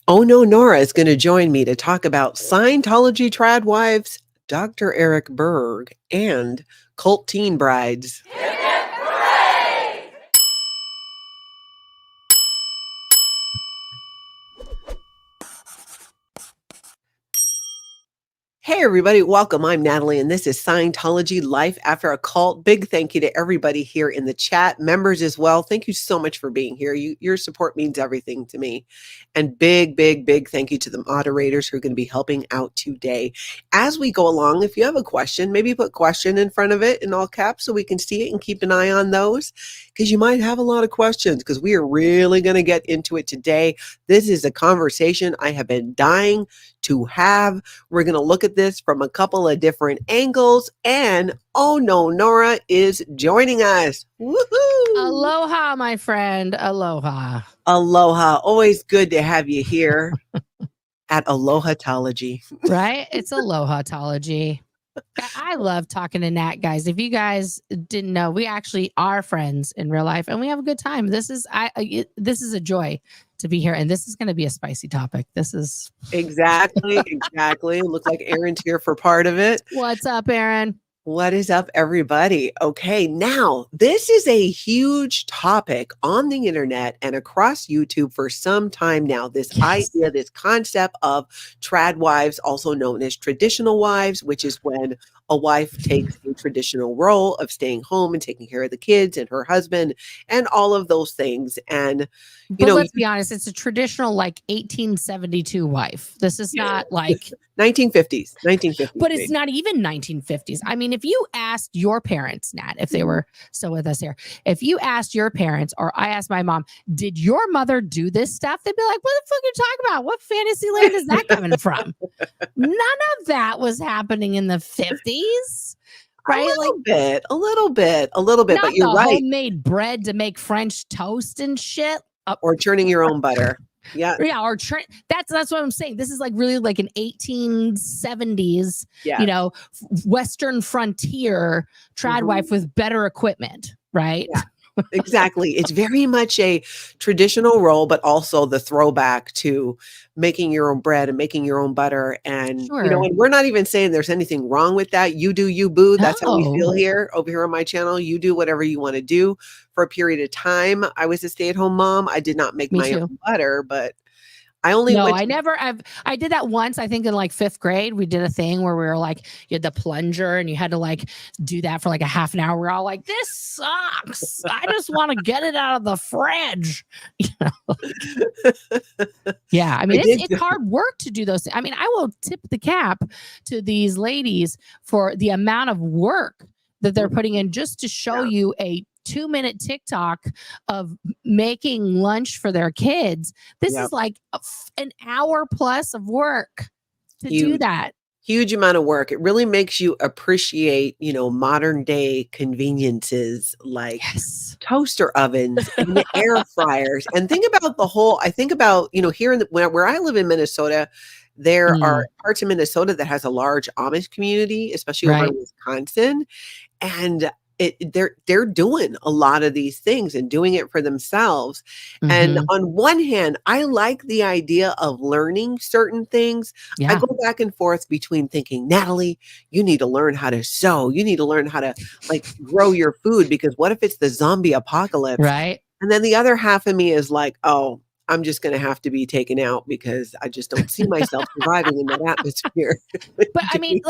Oh, No Nora is going to join me to talk about Scientology trad wives, Dr. Eric Berg, and cult teen brides. Hey, everybody. Welcome. I'm Natalie, and this is Scientology Life After a Cult. Big thank you to everybody here in the chat, members as well. Thank you so much for being here. Your support means everything to me. And big thank you to the moderators who are going to be helping out today. As we go along, if you have a question, maybe put question in front of it in all caps so we can see it and keep an eye on those, because you might have a lot of questions, because we are really going to get into it today. This is a conversation I have been dying to have. We're going to look at this from a couple of different angles, and Oh No Nora is joining us. Woohoo! Aloha, my friend. Aloha. Aloha. Always good to have you here at Alohatology. Right? It's Alohatology. I love talking to Nat, guys. If you guys didn't know, we actually are friends in real life, and we have a good time. This is a joy to be here, and this is going to be a spicy topic. This is exactly. Looks like Aaron's here for part of it. What's up, Aaron? What is up, everybody? Okay, now this is a huge topic on the internet and across YouTube for some time now. This idea, this concept of trad wives, also known as traditional wives, which is when a wife takes a traditional role of staying home and taking care of the kids and her husband and all of those things. And let's be honest, it's a traditional like 1872 wife. This is not like 1950s. But it's not even 1950s. I mean, if you asked your parents, Nat, if they were still with us here, if you asked your parents, or I asked my mom, did your mother do this stuff? They'd be like, what the fuck are you talking about? What fantasy land is that coming from? None of that was happening in the 50s. Right? A little bit. Not but you're the right. Homemade bread to make French toast and shit. Or churning your own butter. Yeah. Or that's what I'm saying. This is like really like an 1870s, Western frontier trad wife with better equipment, right? Yeah. Exactly. It's very much a traditional role, but also the throwback to making your own bread and making your own butter. And, and we're not even saying there's anything wrong with that. You do you, boo. That's how we feel here over here on my channel. You do whatever you want to do. For a period of time, I was a stay-at-home mom. I did not make my own butter, but I did that once, I think in like 5th grade. We did a thing where we were like, you had the plunger and you had to like do that for like a half an hour. We're all like, this sucks. I just want to get it out of the fridge. Yeah. I mean, it's hard work to do those things. I mean, I will tip the cap to these ladies for the amount of work that they're putting in just to show you a 2-minute TikTok of making lunch for their kids. This is like an hour plus of work to do that. Huge amount of work. It really makes you appreciate, modern day conveniences like toaster ovens and air fryers. And think about here in where I live in Minnesota, there are parts of Minnesota that has a large Amish community, especially over in Wisconsin. And they're doing a lot of these things and doing it for themselves. And on one hand, I like the idea of learning certain things. I go back and forth between thinking, Natalie, you need to learn how to sew. You need to learn how to grow your food, because what if it's the zombie apocalypse? Right. And then the other half of me is like, oh, I'm just going to have to be taken out because I just don't see myself surviving in that atmosphere. But I mean,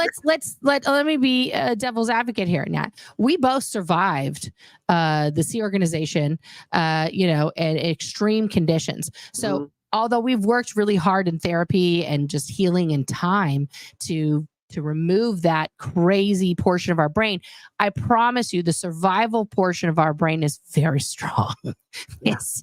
let me be a devil's advocate here, Nat. We both survived the Sea Organization, in extreme conditions. So although we've worked really hard in therapy and just healing in time to remove that crazy portion of our brain, I promise you the survival portion of our brain is very strong. It's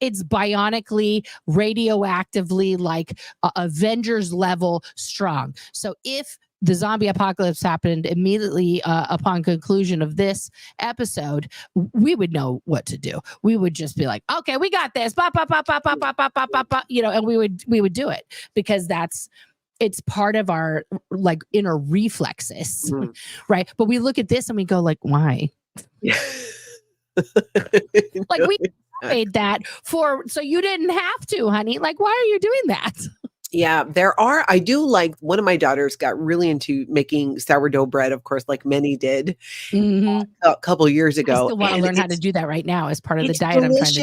bionically, radioactively, like Avengers level strong. So if the zombie apocalypse happened immediately upon conclusion of this episode, we would know what to do. We would just be like, okay, we got this, and we would do it, because it's part of our like inner reflexes, right? But we look at this and we go like, why? Like we paid that for, so you didn't have to, honey. Like, why are you doing that? Yeah, I do like, one of my daughters got really into making sourdough bread, of course, like many did a couple years I ago. still want to learn how to do that right now as part of the diet delicious.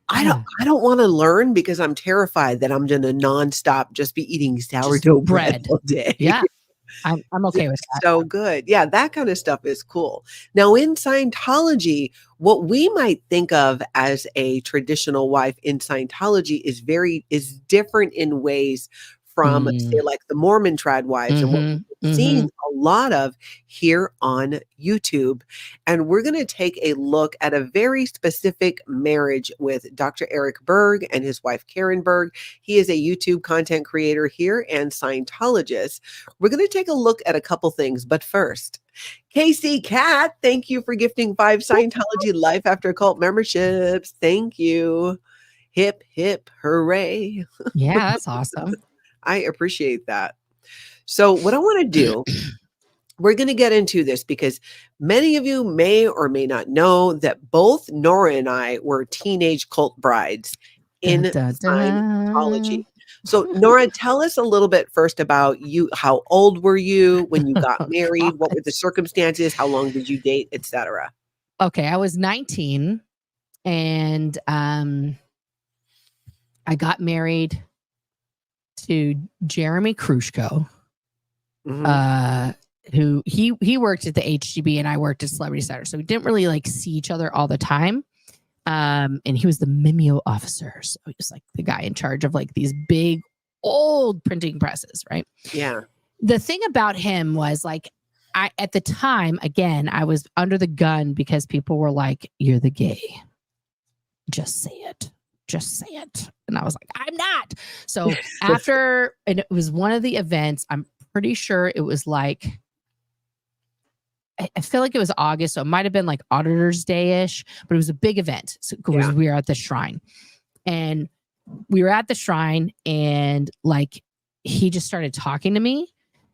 I'm trying to do. I don't want to learn because I'm terrified that I'm going to nonstop just be eating sourdough bread all day. Yeah. I'm okay with that. So good. Yeah, that kind of stuff is cool. Now, in Scientology, what we might think of as a traditional wife in Scientology is different in ways from, say, like the Mormon Trad Wives and what we've seen a lot of here on YouTube. And we're going to take a look at a very specific marriage with Dr. Eric Berg and his wife, Karen Berg. He is a YouTube content creator here and Scientologist. We're going to take a look at a couple things, but first, Casey Cat, thank you for gifting 5 Scientology Life After Cult memberships. Thank you. Hip, hip, hooray. Yeah, that's awesome. I appreciate that. So what I want to do, we're going to get into this because many of you may or may not know that both Nora and I were teenage cult brides in Scientology. So Nora, tell us a little bit first about you. How old were you when you got married? What were the circumstances? How long did you date, etc.? Okay, I was 19 and I got married to Jeremy Krushko, who he worked at the HGB and I worked at Celebrity Center. So we didn't really like see each other all the time. And he was the Mimeo officer. So he was like the guy in charge of like these big old printing presses, right? Yeah. The thing about him was like, at the time, again, I was under the gun because people were like, you're the gay. Just say it. Just say it. And I was like, I'm not. So after, and it was one of the events, I'm pretty sure it was like, I feel like it was August. So it might've been like Auditor's Day-ish, but it was a big event. So we were at the shrine and like, he just started talking to me.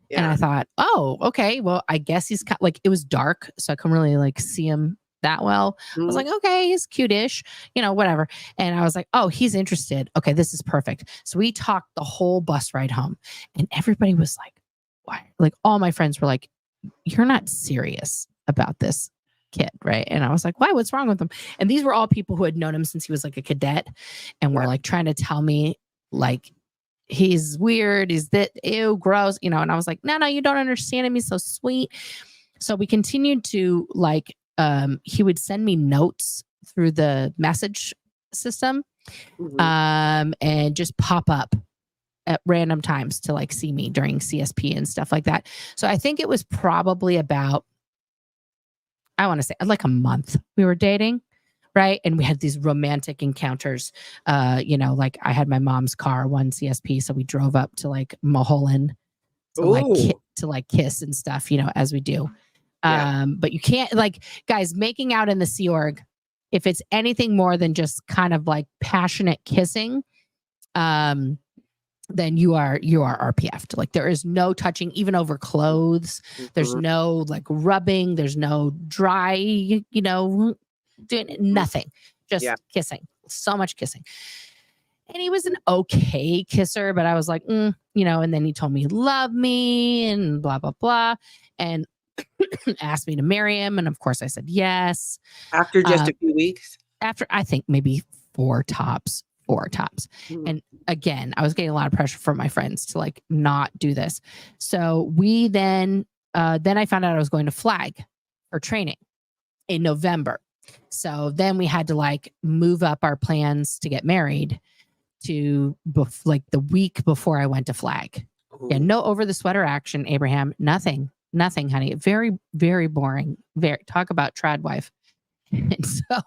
Yeah. And I thought, oh, okay. Well, I guess he's like, it was dark. So I couldn't really like see him that well. I was like, okay, he's cute-ish, whatever. And I was like, oh, he's interested. Okay, this is perfect. So we talked the whole bus ride home and everybody was like, why? Like all my friends were like, you're not serious about this kid, right? And I was like, why? What's wrong with him? And these were all people who had known him since he was like a cadet and were like trying to tell me like, he's weird, he's that, ew, gross, and I was like, no, you don't understand him. He's so sweet. So we continued to like, he would send me notes through the message system, and just pop up at random times to like see me during CSP and stuff like that. So I think it was probably about, I want to say like a month we were dating. Right. And we had these romantic encounters, like I had my mom's car, one CSP. So we drove up to like Mulholland to like kiss and stuff, as we do. Yeah. But you can't like, guys, making out in the Sea Org, if it's anything more than just kind of like passionate kissing, then you are RPF'd. Like there is no touching, even over clothes. There's no like rubbing. There's no dry, doing nothing, just kissing. So much kissing. And he was an okay kisser, but I was like, and then he told me he loved me and blah, blah, blah. And asked me to marry him. And of course I said yes. After just a few weeks? After I think maybe four tops. And again, I was getting a lot of pressure from my friends to like not do this. So we then I found out I was going to Flag for training in November. So then we had to like move up our plans to get married to like the week before I went to Flag. Yeah, no over the sweater action, Abraham. Nothing, honey. Very, very boring. Talk about trad wife. And so,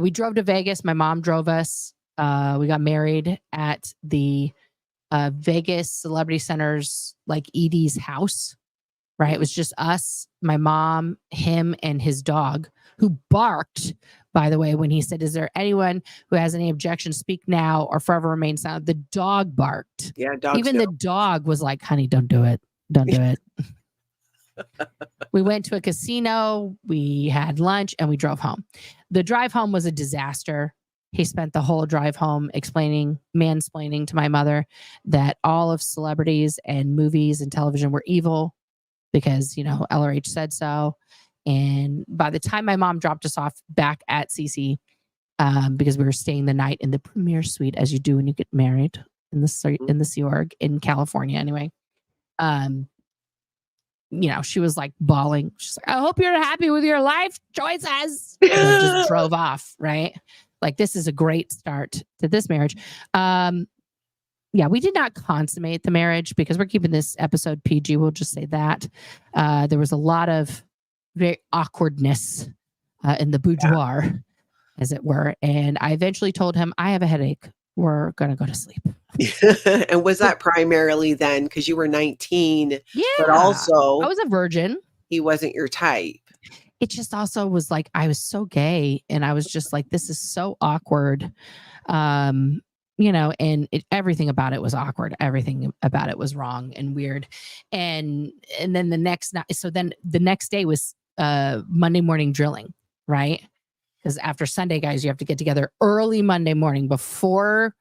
we drove to Vegas. My mom drove us. We got married at the Vegas Celebrity Center's like ED's house. Right. It was just us, my mom, him, and his dog, who barked, by the way, when he said, is there anyone who has any objections? Speak now or forever remain silent. The dog barked. Yeah. Dogs Even the dog was like, honey, don't do it. Don't do it. We went to a casino, we had lunch, and we drove home. The drive home was a disaster. He spent the whole drive home mansplaining to my mother that all of celebrities and movies and television were evil because, LRH said so. And by the time my mom dropped us off back at CC, because we were staying the night in the premier suite, as you do when you get married in the Sea Org in California anyway. She was like bawling. She's like, I hope you're happy with your life choices. And then just drove off, right? Like, this is a great start to this marriage. We did not consummate the marriage because we're keeping this episode PG. We'll just say that. There was a lot of very awkwardness in the boudoir, as it were. And I eventually told him, I have a headache. We're going to go to sleep. And was that primarily then because you were 19? Yeah. But also, I was a virgin. He wasn't your type. It just also was like, I was so gay. And I was just like, this is so awkward. And everything about it was awkward. Everything about it was wrong and weird. And then the next night, so then the next day was Monday morning drilling, right? Because after Sunday, guys, you have to get together early Monday morning before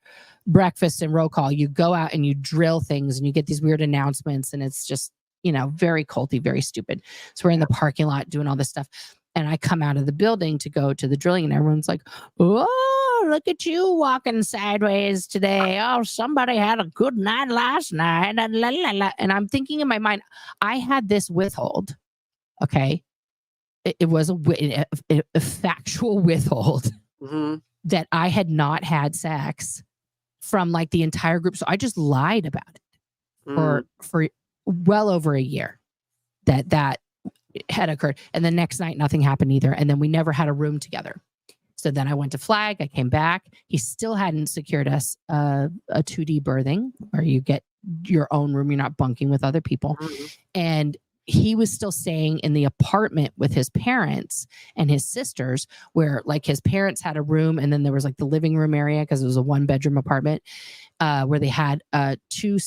breakfast and roll call. You go out and you drill things and you get these weird announcements. And it's just, very culty, very stupid. So we're in the parking lot doing all this stuff. And I come out of the building to go to the drilling and everyone's like, oh, look at you walking sideways today. Oh, somebody had a good night last night. And I'm thinking in my mind, I had this withhold. Okay. It was a factual withhold that I had not had sex from like the entire group. So I just lied about it for well over a year that had occurred. And the next night, nothing happened either. And then we never had a room together. So then I went to Flag. I came back. He still hadn't secured us a 2D berthing where you get your own room. You're not bunking with other people. And he was still staying in the apartment with his parents and his sisters, where like his parents had a room and then there was like the living room area because it was a 1-bedroom apartment where they had two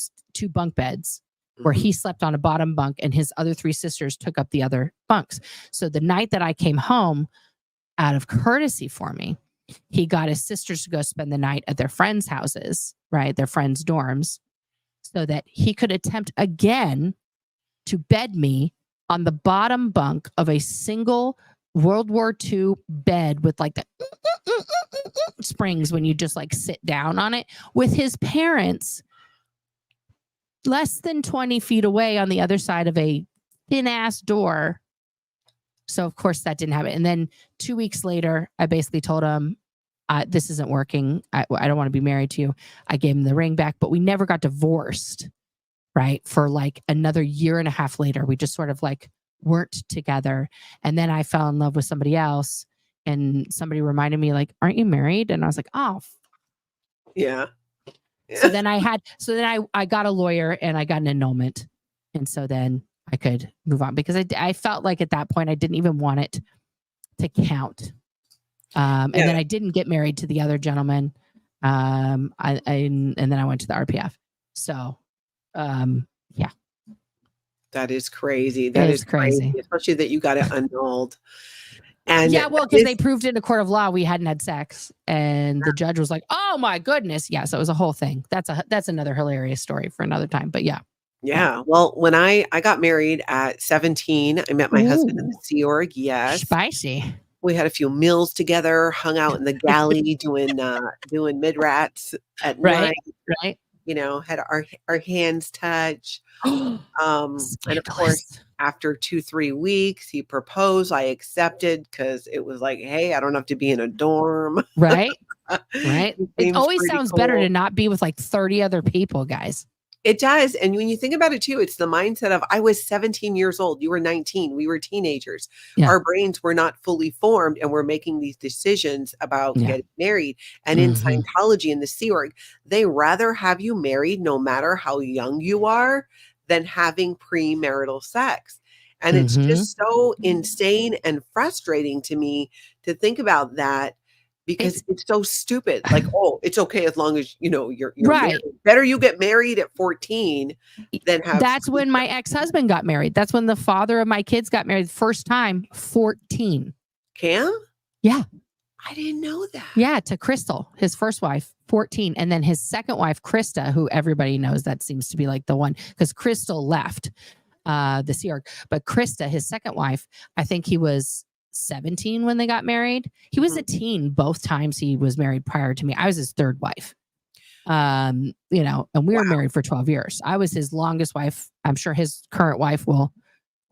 bunk beds where he slept on a bottom bunk and his other 3 sisters took up the other bunks. So the night that I came home, out of courtesy for me, he got his sisters to go spend the night at their friends' houses, right? Their friends' dorms, so that he could attempt again to bed me on the bottom bunk of a single World War II bed with like the springs when you just like sit down on it, with his parents less than 20 feet away on the other side of a thin ass door. So of course that didn't happen. And then 2 weeks later, I basically told him, this isn't working. I don't want to be married to you. I gave him the ring back, but we never got divorced. Right. For like another year and a half later, we just sort of like weren't together. And then I fell in love with somebody else and somebody reminded me like, aren't you married? And I was like, oh, yeah. So then I got a lawyer and I got an annulment. And so then I could move on because I felt like at that point, I didn't even want it to count. And then I didn't get married to the other gentleman. And then I went to the RPF. So yeah. That is crazy. That is crazy. Especially that you got it annulled. And yeah, well, because they proved in a court of law we hadn't had sex. And the judge was like, oh my goodness. Yeah. So it was a whole thing. That's another hilarious story for another time. But yeah. Yeah. Well, when I got married at 17, I met my husband in the Sea Org. Yes. Spicy. We had a few meals together, hung out in the galley doing mid-rats at night. Right. Had our hands touch. And of course, after 2-3 weeks, he proposed. I accepted because it was like, hey, I don't have to be in a dorm. Right. It always sounds better to not be with like 30 other people, guys. It does. And when you think about it too, it's the mindset of I was 17 years old. You were 19. We were teenagers. Yeah. Our brains were not fully formed and we're making these decisions about getting married. And in Scientology and the Sea Org, they rather have you married no matter how young you are than having premarital sex. And it's just so insane and frustrating to me to think about that because it's so stupid. Like, oh, it's okay as long as, you're right. married. Better you get married at 14 than have. That's when my ex-husband got married. That's when the father of my kids got married the first time, 14. Cam? Yeah. I didn't know that. Yeah, to Crystal, his first wife, 14. And then his second wife, Krista, who everybody knows that seems to be like the one, because Crystal left the Sea Org. But Krista, his second wife, I think he was 17 when they got married. He was a teen both times he was married prior to me. I was his third wife. And we were married for 12 years. I was his longest wife. I'm sure his current wife will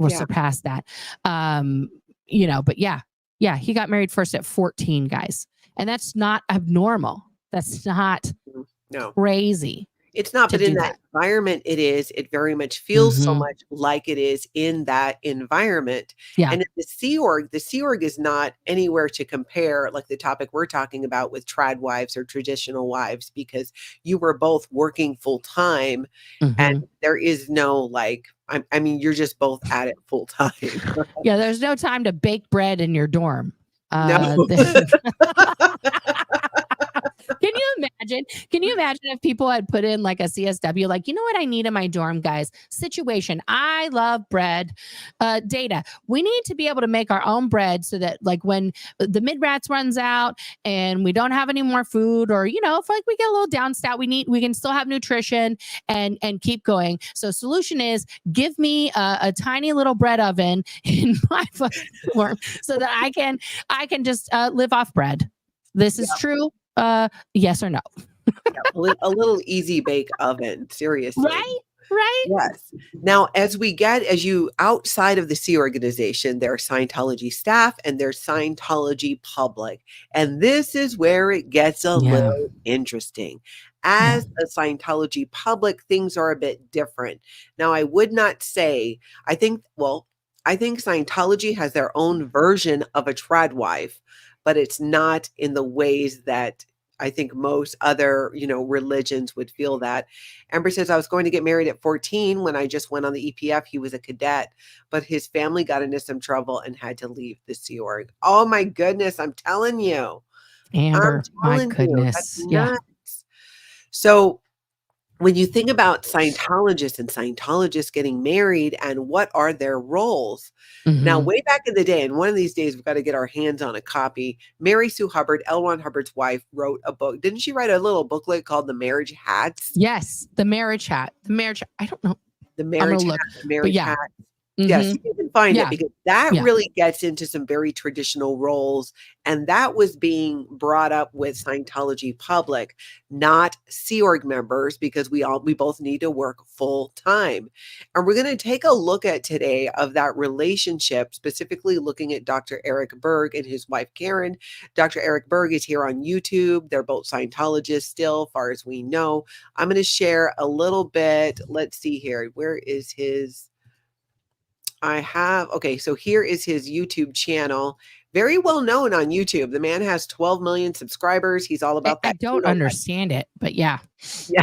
surpass that. But yeah, he got married first at 14, guys. And that's not abnormal. That's not crazy. It's not, but in that environment, it very much feels so much like it is in that environment. Yeah. And in the Sea Org is not anywhere to compare, like the topic we're talking about with trad wives or traditional wives, because you were both working full time and there is no you're just both at it full time. Yeah, there's no time to bake bread in your dorm. No. Can you imagine if people had put in like a CSW, like, you know what I need in my dorm, guys? Situation. I love bread. Data. We need to be able to make our own bread so that like when the mid-rats runs out and we don't have any more food, or, if like we get a little down stout, we can still have nutrition and keep going. So solution is give me a tiny little bread oven in my dorm so that I can just live off bread. This is true. Yes or no? A little easy bake oven, seriously. Right? Yes. Now, as you outside of the Sea Organization, there's Scientology staff and there's Scientology public. And this is where it gets a little interesting. As a Scientology public, things are a bit different. Now, I would not say, I think Scientology has their own version of a trad wife, but it's not in the ways that I think most other, religions would feel that. Amber says, I was going to get married at 14 when I just went on the EPF. He was a cadet, but his family got into some trouble and had to leave the Sea Org. Oh my goodness. I'm telling you. Amber, my goodness. That's nuts. So when you think about Scientologists and Scientologists getting married and what are their roles? Now, way back in the day, and one of these days we've got to get our hands on a copy, Mary Sue Hubbard, L. Ron Hubbard's wife, wrote a book. Didn't she write a little booklet called The Marriage Hats? Yes, The Marriage Hat. The Marriage, I don't know. The Marriage Hat. The Marriage Hat. Mm-hmm. Yes, you can find it because that really gets into some very traditional roles. And that was being brought up with Scientology public, not Sea Org members, because we both need to work full time. And we're going to take a look at today of that relationship, specifically looking at Dr. Eric Berg and his wife, Karen. Dr. Eric Berg is here on YouTube. They're both Scientologists still, far as we know. I'm going to share a little bit. Let's see here. Where is his... so here is his YouTube channel. Very well known on YouTube. The man has 12 million subscribers. He's all about that. I don't understand it, but yeah. Yeah.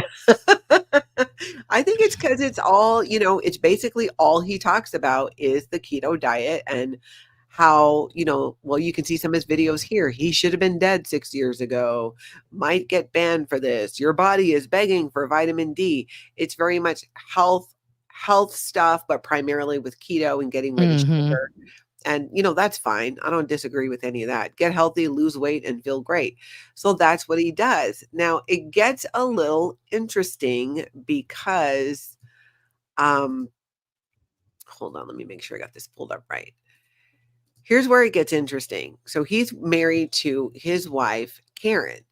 I think it's because it's all, it's basically all he talks about is the keto diet and how, you can see some of his videos here. He should have been dead 6 years ago, might get banned for this. Your body is begging for vitamin D. It's very much health stuff, but primarily with keto and getting rid of sugar. And, that's fine. I don't disagree with any of that. Get healthy, lose weight, and feel great. So that's what he does. Now, it gets a little interesting because, hold on, let me make sure I got this pulled up right. Here's where it gets interesting. So he's married to his wife, Karen,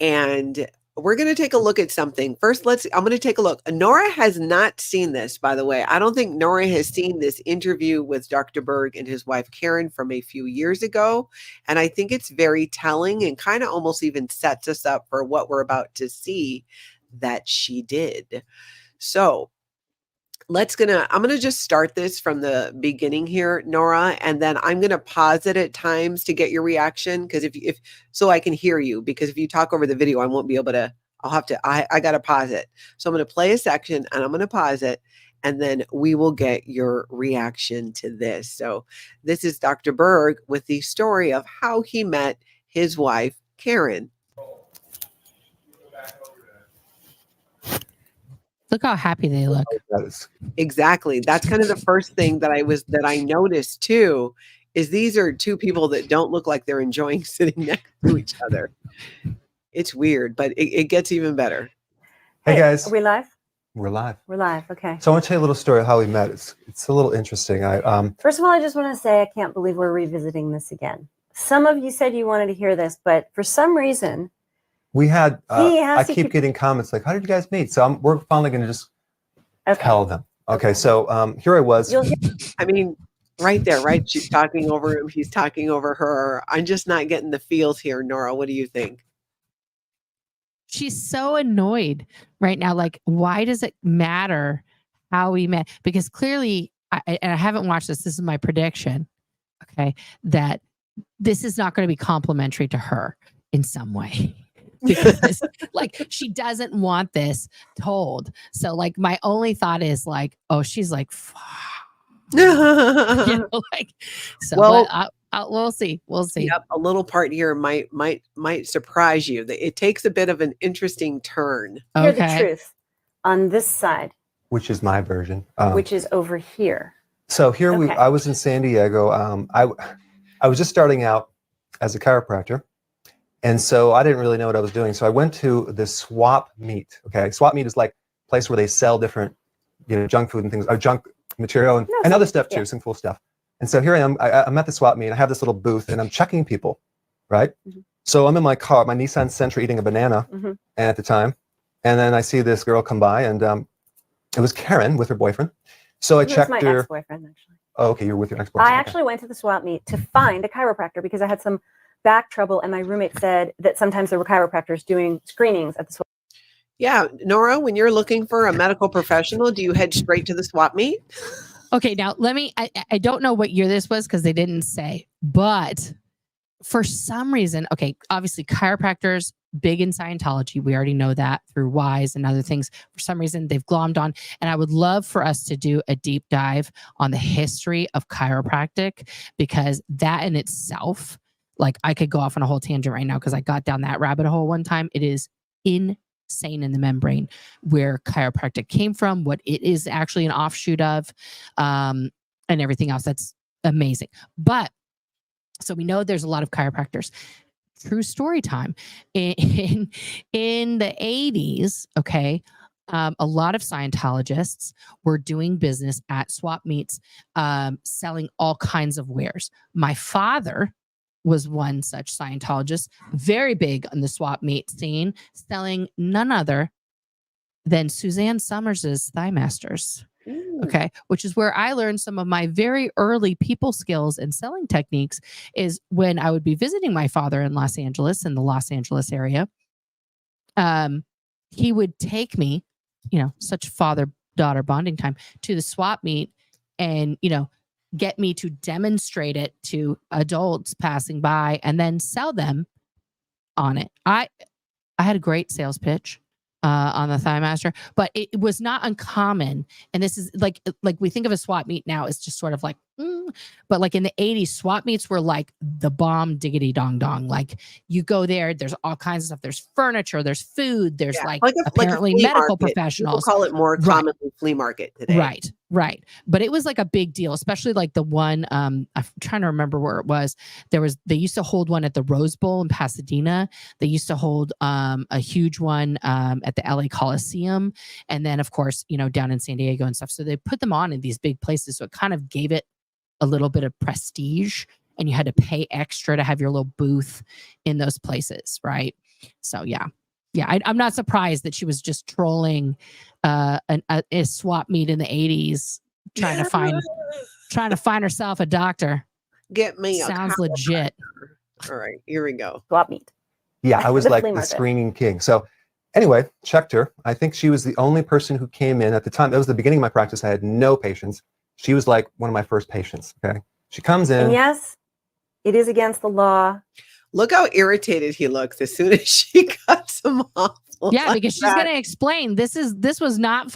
and we're going to take a look at something. First, I'm going to take a look. Nora has not seen this, by the way. I don't think Nora has seen this interview with Dr. Berg and his wife, Karen, from a few years ago. And I think it's very telling and kind of almost even sets us up for what we're about to see that she did. So I'm going to just start this from the beginning here, Nora, and then I'm going to pause it at times to get your reaction. Because so I can hear you, because if you talk over the video, I won't be able to, I got to pause it. So I'm going to play a section and I'm going to pause it, and then we will get your reaction to this. So this is Dr. Berg with the story of how he met his wife, Karen. Look how happy they look. Exactly. That's kind of the first thing that I noticed too, is these are two people that don't look like they're enjoying sitting next to each other. It's weird, but it gets even better. Hey guys. Are we live? We're live. We're live. Okay. So I want to tell you a little story of how we met. It's a little interesting. First of all, I just want to say I can't believe we're revisiting this again. Some of you said you wanted to hear this, but for some reason, we had. I keep getting comments like, "How did you guys meet?" So we're finally going to just tell them. Okay. So here I was. I mean, right there, right? She's talking over him. He's talking over her. I'm just not getting the feels here, Nora. What do you think? She's so annoyed right now. Like, why does it matter how we met? Because clearly, and I haven't watched this. This is my prediction. Okay, that this is not going to be complimentary to her in some way. Because like she doesn't want this told. So like my only thought is like, oh, she's like, fuck. You know, like, so well, we'll see. We'll see. Yep, a little part here might surprise you. It takes a bit of an interesting turn. Hear the truth on this side, which is my version, which is over here. So here I was in San Diego. I was just starting out as a chiropractor, and so I didn't really know what I was doing. So I went to this swap meet. Okay, swap meet is like a place where they sell different, junk food and things, or junk material and other stuff too, some cool stuff. And so here I am, I'm at the swap meet, I have this little booth and I'm checking people, right? Mm-hmm. So I'm in my car, my Nissan Sentra, eating a banana at the time. And then I see this girl come by, and it was Karen with her boyfriend. So I checked her. My ex-boyfriend, actually. Oh, okay, you're with your ex-boyfriend. I actually went to the swap meet to find a chiropractor because I had some back trouble, and my roommate said that sometimes there were chiropractors doing screenings at the swap. Yeah, Nora, when you're looking for a medical professional, do you head straight to the swap meet? Okay, now I don't know what year this was because they didn't say, but for some reason, okay, obviously chiropractors, big in Scientology. We already know that through Wise and other things. For some reason, they've glommed on. And I would love for us to do a deep dive on the history of chiropractic, because that in itself, like I could go off on a whole tangent right now because I got down that rabbit hole one time. It is insane in the membrane where chiropractic came from, what it is actually an offshoot of, and everything else. That's amazing. But so we know there's a lot of chiropractors. True story time. In the 80s, okay, a lot of Scientologists were doing business at swap meets, selling all kinds of wares. My father was one such Scientologist, very big on the swap meet scene, selling none other than Suzanne Summers' Thigh Masters. Okay, which is where I learned some of my very early people skills and selling techniques, is when I would be visiting my father in Los Angeles, in the Los Angeles area. He would take me, such father-daughter bonding time, to the swap meet and, get me to demonstrate it to adults passing by and then sell them on it. I had a great sales pitch on the Thigh Master, but it was not uncommon. And this is like we think of a swap meet now, it's just sort of like, but like in the 80s, swap meets were like the bomb diggity dong dong. Like you go there, there's all kinds of stuff. There's furniture, there's food, there's apparently medical professionals. People call it more commonly flea market today. Right. But it was like a big deal, especially like the one, I'm trying to remember where it was. They used to hold one at the Rose Bowl in Pasadena. They used to hold a huge one at the LA Coliseum. And then of course, down in San Diego and stuff. So they put them on in these big places. So it kind of gave it a little bit of prestige, and you had to pay extra to have your little booth in those places. Right. So yeah. I'm not surprised that she was just trolling a swap meet in the 80s, trying to find herself a doctor. Get me. Sounds legit. All right, here we go. Swap meet. Yeah, I was like the screening king. So anyway, checked her. I think she was the only person who came in at the time. That was the beginning of my practice. I had no patients. She was like one of my first patients. Okay. She comes in. And yes, it is against the law. Look how irritated he looks as soon as she cuts him off. Yeah, because she's going to explain this was not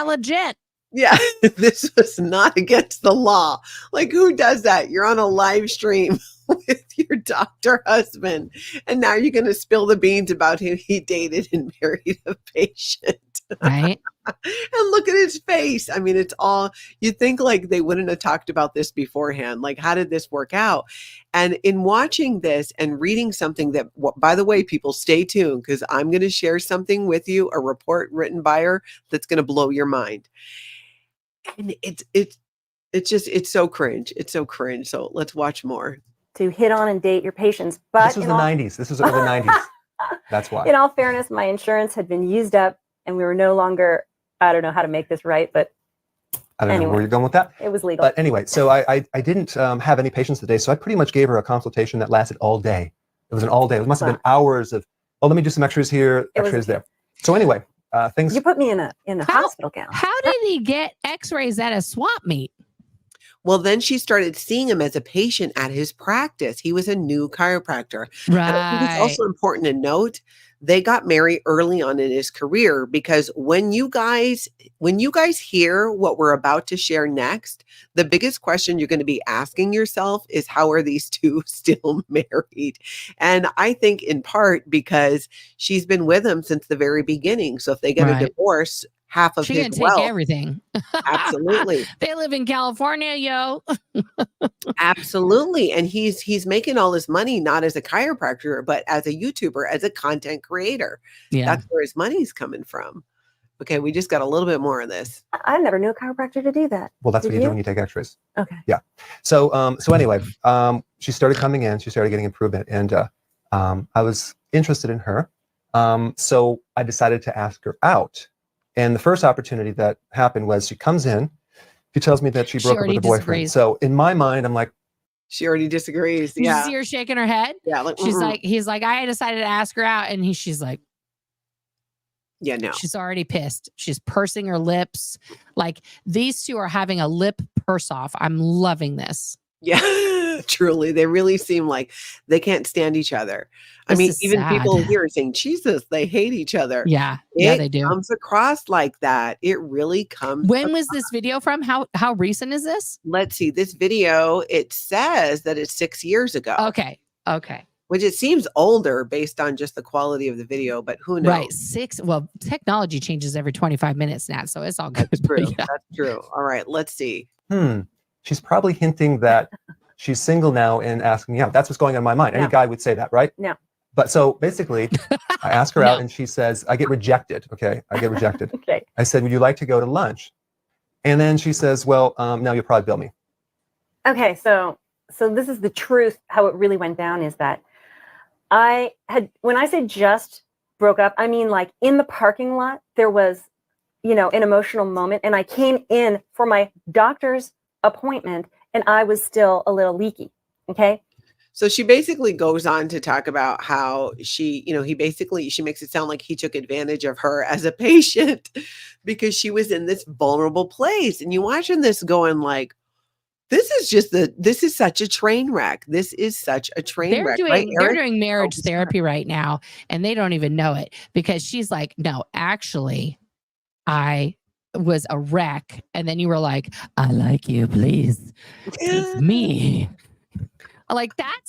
legit. Yeah, this was not against the law. Like, who does that? You're on a live stream. with your doctor husband, and now you're going to spill the beans about who he dated and married a patient. Right. And look at his face. I mean, it's all, you think like they wouldn't have talked about this beforehand. Like, how did this work out? And in watching this and reading something that, by the way, people, stay tuned, because I'm going to share something with you, a report written by her that's going to blow your mind. And it's so cringe. It's so cringe. So let's watch more. To hit on and date your patients. But this was the 90s. This was the 90s. That's why. In all fairness, my insurance had been used up and we were no longer, I don't know how to make this right, but I don't know where you're going with that. It was legal. But anyway, so I didn't have any patients today. So I pretty much gave her a consultation that lasted all day. It was an all day. It must have been hours of, oh, let me do some x-rays here, x-rays there. So anyway, things. You put me in a hospital gown. How did he get x-rays at a swap meet? Well, then she started seeing him as a patient at his practice. He was a new chiropractor. Right. And I think it's also important to note they got married early on in his career, because when you guys hear what we're about to share next, the biggest question you're going to be asking yourself is, how are these two still married? And I think in part because she's been with him since the very beginning. So if they get a divorce, half of his wealth. Take everything. Absolutely. They live in California, yo. Absolutely. And he's making all his money, not as a chiropractor, but as a YouTuber, as a content creator. Yeah. That's where his money's coming from. Okay, we just got a little bit more of this. I never knew a chiropractor to do that. Well, that's what you do when you take x-rays. Okay. Yeah. So anyway, she started coming in, she started getting improvement, and I was interested in her. So I decided to ask her out. And the first opportunity that happened was she comes in, she tells me that she broke up with her boyfriend. Disagrees. So in my mind, I'm like, she already disagrees. You see her shaking her head? Yeah. Like, she's like, he's like, I decided to ask her out. And she's like, yeah, no. She's already pissed. She's pursing her lips. Like, these two are having a lip purse off. I'm loving this. Yeah, truly. They really seem like they can't stand each other. I mean, even sad. people here are saying, Jesus, they hate each other. Yeah. They do. It comes across like that. It really comes. When was this video from? How recent is this? Let's see. This video, it says that it's 6 years ago. Okay. Which it seems older based on just the quality of the video, but who knows? Right. 6. Well, technology changes every 25 minutes now, so it's all good. That's true. Yeah. That's true. All right. Let's see. She's probably hinting that she's single now and asking me out. That's what's going on in my mind. Any guy would say that, right? No. But so basically, I ask her out and she says, I get rejected. Okay. I get rejected. Okay. I said, would you like to go to lunch? And then she says, well, no, you'll probably bill me. Okay. So this is the truth. How it really went down is that when I say just broke up, I mean, like in the parking lot, there was, an emotional moment, and I came in for my doctor's appointment and I was still a little leaky. Okay. So she basically goes on to talk about how she makes it sound like he took advantage of her as a patient because she was in this vulnerable place. And you watching this going like, this is such a train wreck. This is such a train wreck. They're doing marriage therapy right now, and they don't even know it, because she's like, no, actually, I was a wreck. And then you were like, I like you, please. It's me. Like, that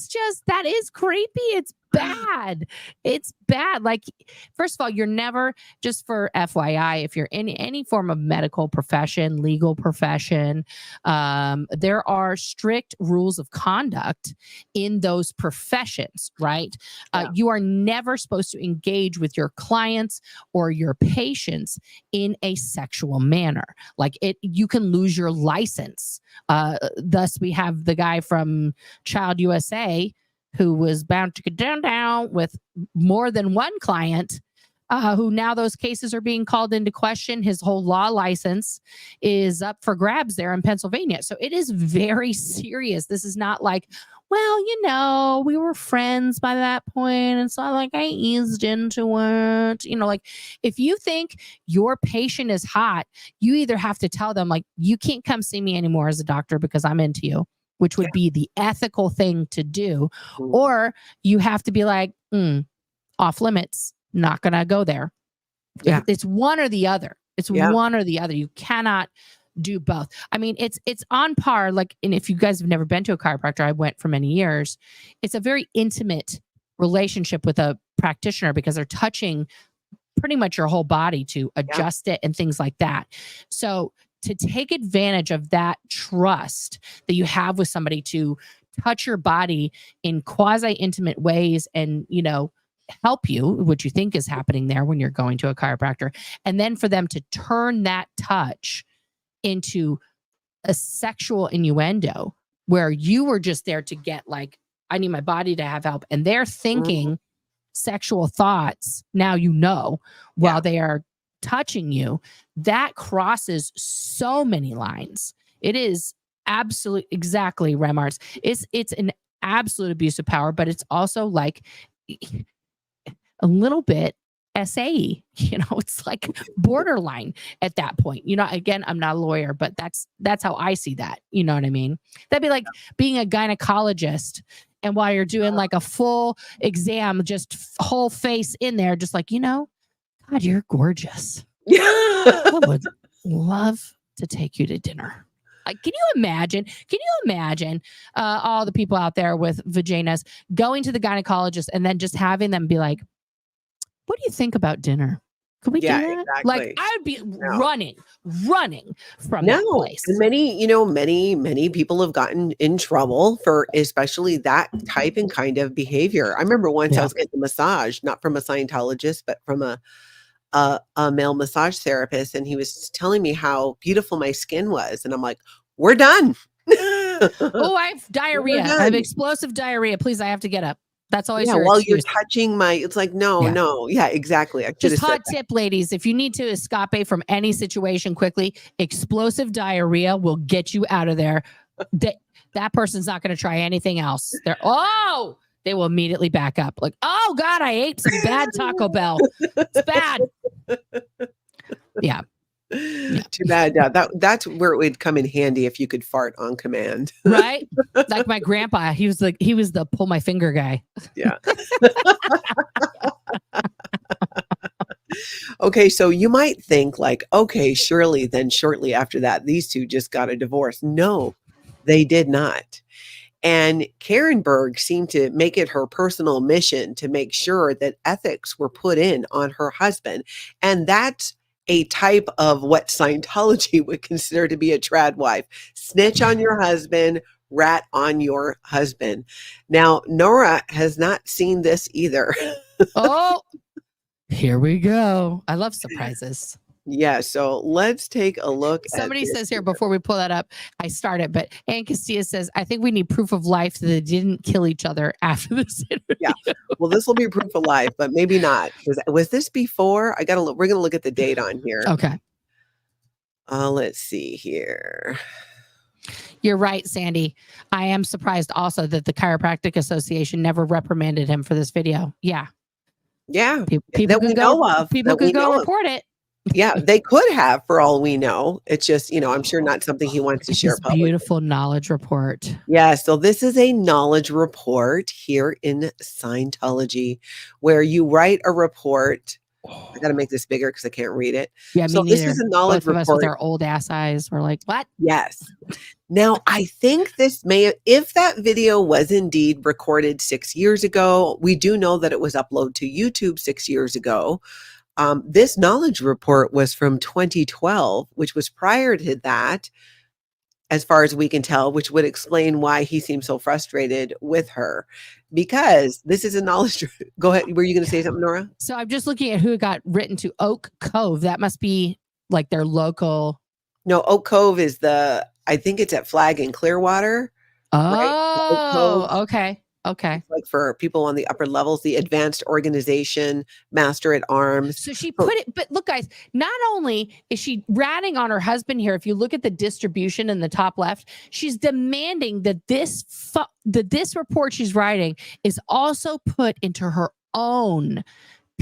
is creepy. It's bad. It's bad. Like, first of all, you're never, just for FYI, if you're in any form of medical profession, legal profession, there are strict rules of conduct in those professions, right? You are never supposed to engage with your clients or your patients in a sexual manner. Like, you can lose your license. Thus, we have the guy from Child USA who was bound to get down with more than one client, who now those cases are being called into question. His whole law license is up for grabs there in Pennsylvania. So it is very serious. This is not like, well, we were friends by that point, and so like I eased into it. Like, if you think your patient is hot, you either have to tell them, like, you can't come see me anymore as a doctor because I'm into you, which would be the ethical thing to do. Or you have to be like, off limits, not going to go there. Yeah. It's one or the other. One or the other. You cannot do both. I mean, it's on par. Like, and if you guys have never been to a chiropractor, I went for many years. It's a very intimate relationship with a practitioner because they're touching pretty much your whole body to adjust it and things like that. So to take advantage of that trust that you have with somebody to touch your body in quasi-intimate ways and, you know, help you, what you think is happening there when you're going to a chiropractor, and then for them to turn that touch into a sexual innuendo where you were just there to get like, I need my body to have help, and they're thinking sexual thoughts, now you know, while they are touching you, that crosses so many lines. It is absolute, exactly, Remarts. It's an absolute abuse of power, but it's also like a little bit SAE, you know, it's like borderline at that point. You know, again, I'm not a lawyer, but that's how I see that. You know what I mean? That'd be like being a gynecologist, and while you're doing like a full exam, just whole face in there, just like, you know, God, you're gorgeous. I would love to take you to dinner. Like, can you imagine all the people out there with vaginas going to the gynecologist and then just having them be like, what do you think about dinner? Could we do that? Exactly. Like, I would be running from that place. And many people have gotten in trouble for especially that type and kind of behavior. I remember once I was getting a massage, not from a Scientologist, but from a male massage therapist, and he was telling me how beautiful my skin was, and I'm like, we're done. Oh, I have diarrhea. I have explosive diarrhea. Please, I have to get up. That's always your while excuse. you're touching my, it's like, no. Yeah, exactly. Just hot tip, ladies. If you need to escape from any situation quickly, explosive diarrhea will get you out of there. That person's not going to try anything else. They will immediately back up. Like, oh God, I ate some bad Taco Bell. It's bad. Yeah. Too bad. That's where it would come in handy if you could fart on command. Right? Like my grandpa, he was the pull my finger guy. Yeah. Okay, so you might think like, okay, surely then shortly after that, these two just got a divorce. No, they did not. And Karen Berg seemed to make it her personal mission to make sure that ethics were put in on her husband. And that's a type of what Scientology would consider to be a trad wife. Snitch on your husband, rat on your husband. Now, Nora has not seen this either. Oh, here we go. I love surprises. Yeah, so let's take a look. Somebody says here before we pull that up, I started, but Ann Castilla says, I think we need proof of life that they didn't kill each other after this interview. Yeah, well, this will be proof of life, but maybe not. Was this before? We're going to look at the date on here. Okay. Let's see here. You're right, Sandy. I am surprised also that the Chiropractic Association never reprimanded him for this video. Yeah. Yeah. People could go report it. Yeah, they could have, for all we know. It's just, I'm sure not something he wants to share publicly. Beautiful knowledge report. Yeah, so this is a knowledge report here in Scientology where you write a report. I got to make this bigger because I can't read it. Yeah, so this is a knowledge report. Both of us with our old ass eyes, we're like, what? Yes. Now, I think if that video was indeed recorded 6 years ago, we do know that it was uploaded to YouTube 6 years ago. This knowledge report was from 2012, which was prior to that, as far as we can tell, which would explain why he seems so frustrated with her, because this is a knowledge. Go ahead. Were you going to say something, Nora? So I'm just looking at who it got written to. Oak Cove. That must be like their local. No, Oak Cove is I think it's at Flag in Clearwater. Oh, right? Okay. Okay. Like for people on the upper levels, the Advanced Organization, Master at Arms. So she put it, but look, guys, not only is she ratting on her husband here, if you look at the distribution in the top left, she's demanding that this report she's writing is also put into her own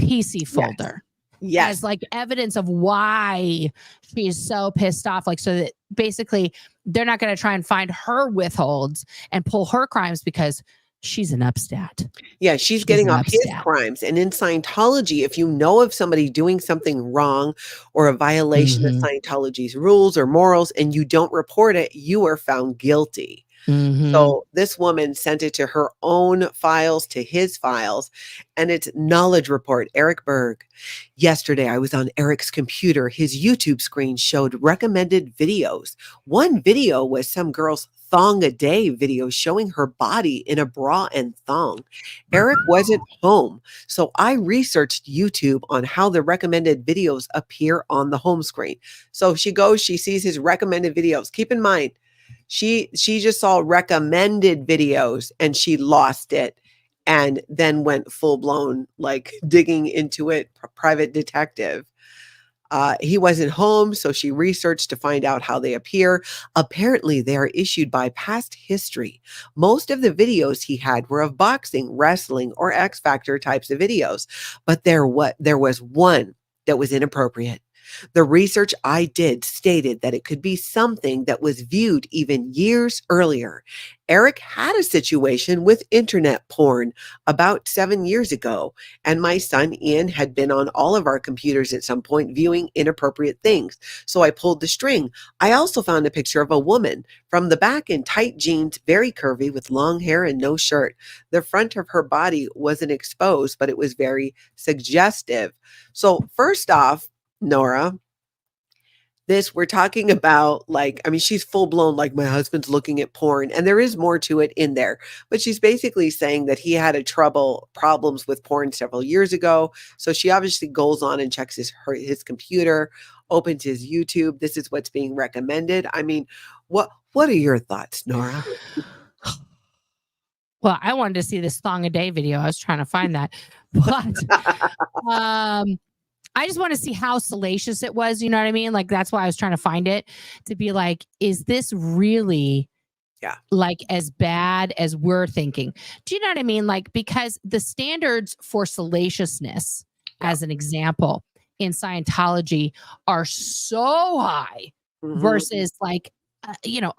PC folder. Yes. As like evidence of why she's so pissed off. Like, so that basically they're not going to try and find her withholds and pull her crimes because she's an upstat. Yeah, she's getting off his crimes. And in Scientology, if you know of somebody doing something wrong or a violation of Scientology's rules or morals and you don't report it, you are found guilty. So this woman sent it to her own files, to his files, and it's knowledge report, Eric Berg. Yesterday, I was on Eric's computer. His YouTube screen showed recommended videos. One video was some girl's thong a day video showing her body in a bra and thong. Eric wasn't home, so I researched YouTube on how the recommended videos appear on the home screen. So she goes, she sees his recommended videos. Keep in mind, she just saw recommended videos and she lost it and then went full blown, like digging into it, private detective. He wasn't home, so she researched to find out how they appear. Apparently, they are issued by past history. Most of the videos he had were of boxing, wrestling, or X Factor types of videos, but there was one that was inappropriate. The research I did stated that it could be something that was viewed even years earlier. Eric had a situation with internet porn about 7 years ago, and my son Ian had been on all of our computers at some point viewing inappropriate things. So I pulled the string. I also found a picture of a woman from the back in tight jeans, very curvy, with long hair and no shirt. The front of her body wasn't exposed, but it was very suggestive. So first off, Nora, we're talking about, like, I mean, she's full blown, like, my husband's looking at porn, and there is more to it in there, but she's basically saying that he had problems with porn several years ago. So she obviously goes on and checks his computer, opens his YouTube. This is what's being recommended. I mean, what are your thoughts, Nora? Well, I wanted to see this thong a day video. I was trying to find that, but I just want to see how salacious it was. You know what I mean? Like, that's why I was trying to find it, to be like, is this really like as bad as we're thinking? Do you know what I mean? Like, because the standards for salaciousness, as an example, in Scientology are so high versus like,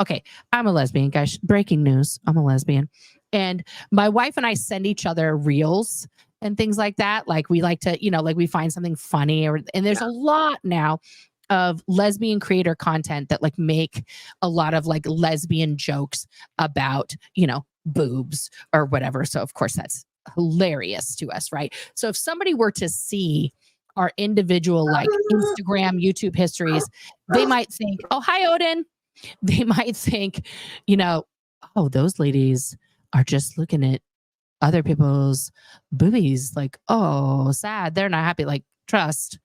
okay, I'm a lesbian, guys. Breaking news. I'm a lesbian. And my wife and I send each other reels and things like that. Like, we like to, like, we find something funny, and there's a lot now of lesbian creator content that like make a lot of like lesbian jokes about, boobs or whatever. So of course that's hilarious to us, right? So if somebody were to see our individual like Instagram, YouTube histories, they might think, oh, hi, Odin. They might think, oh, those ladies are just looking at other people's boobies, like, oh, sad, they're not happy. Like, trust,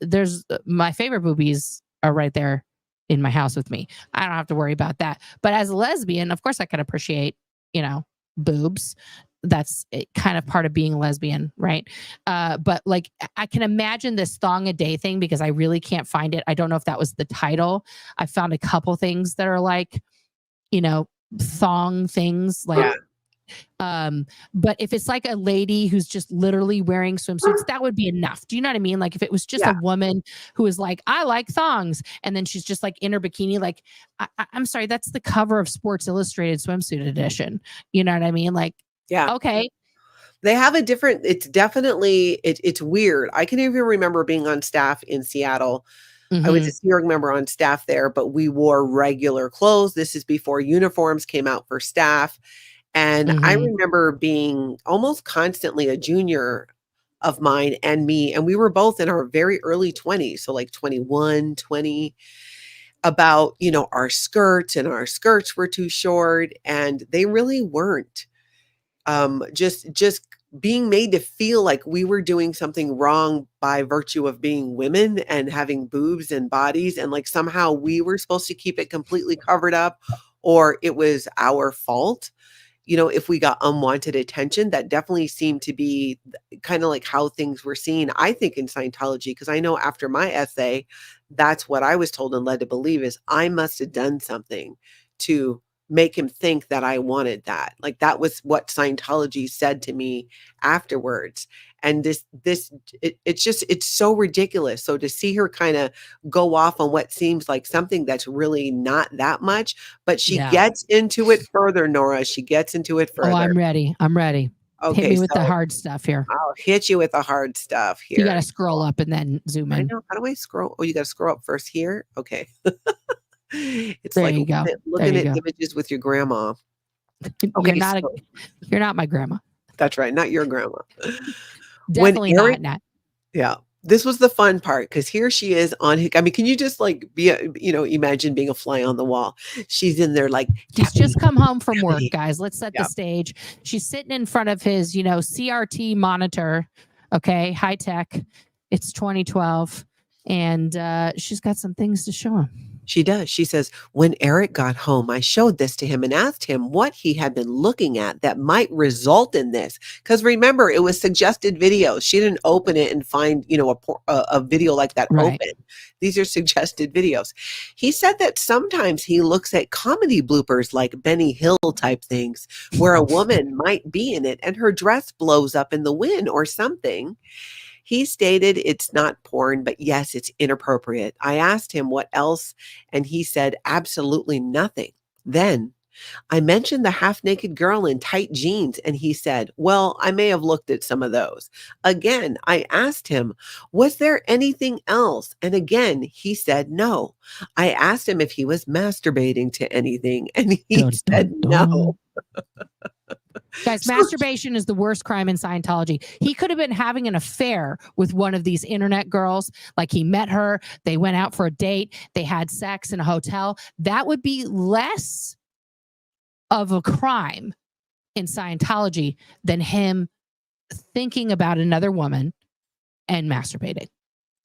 there's my favorite boobies are right there in my house with me. I don't have to worry about that. But as a lesbian, of course I can appreciate, boobs. That's kind of part of being a lesbian, right? But like, I can imagine this thong a day thing, because I really can't find it. I don't know if that was the title. I found a couple things that are like, thong things, like but if it's like a lady who's just literally wearing swimsuits, that would be enough. Do you know what I mean? Like, if it was just a woman who is like, I like thongs, and then she's just like in her bikini, like, I'm sorry, that's the cover of Sports Illustrated swimsuit edition. You know what I mean? Like, okay. They have a different, it's definitely, it's weird. I can even remember being on staff in Seattle. I was a Sea Org member on staff there, but we wore regular clothes. This is before uniforms came out for staff. And I remember being almost constantly a junior of mine and me, and we were both in our very early 20s, so like 21, 20, about, our skirts, and our skirts were too short, and they really weren't. Just being made to feel like we were doing something wrong by virtue of being women and having boobs and bodies, and like somehow we were supposed to keep it completely covered up, or it was our fault. If we got unwanted attention. That definitely seemed to be kind of like how things were seen, I think, in Scientology, because I know after my essay, that's what I was told and led to believe, is I must have done something to make him think that I wanted that. Like that was what Scientology said to me afterwards. And it's so ridiculous. So to see her kind of go off on what seems like something that's really not that much, but she gets into it further, Nora. She gets into it further. Oh, I'm ready. Okay, hit me with the hard stuff here. I'll hit you with the hard stuff here. You got to scroll up and then zoom in. I know. How do I scroll? Oh, you got to scroll up first here. Okay. It's there like you go. looking at images with your grandma. Okay, you're not my grandma. That's right. Not your grandma. Definitely not, Nat. Yeah. This was the fun part because here she is on. I mean, can you just like imagine being a fly on the wall? She's in there like he's just come home from work, guys. Let's set the stage. She's sitting in front of his, CRT monitor. Okay, high tech. It's 2012, and she's got some things to show him. She does. She says, when Eric got home, I showed this to him and asked him what he had been looking at that might result in this. Because remember, it was suggested videos. She didn't open it and find, a video like that open. These are suggested videos. He said that sometimes he looks at comedy bloopers like Benny Hill type things where a woman might be in it and her dress blows up in the wind or something. He stated it's not porn, but yes, it's inappropriate. I asked him what else, and he said absolutely nothing. Then I mentioned the half-naked girl in tight jeans, and he said, well, I may have looked at some of those. Again, I asked him, was there anything else? And again, he said no. I asked him if he was masturbating to anything, and he said no. Guys, masturbation is the worst crime in Scientology. He could have been having an affair with one of these internet girls. Like he met her, they went out for a date, they had sex in a hotel. That would be less of a crime in Scientology than him thinking about another woman and masturbating.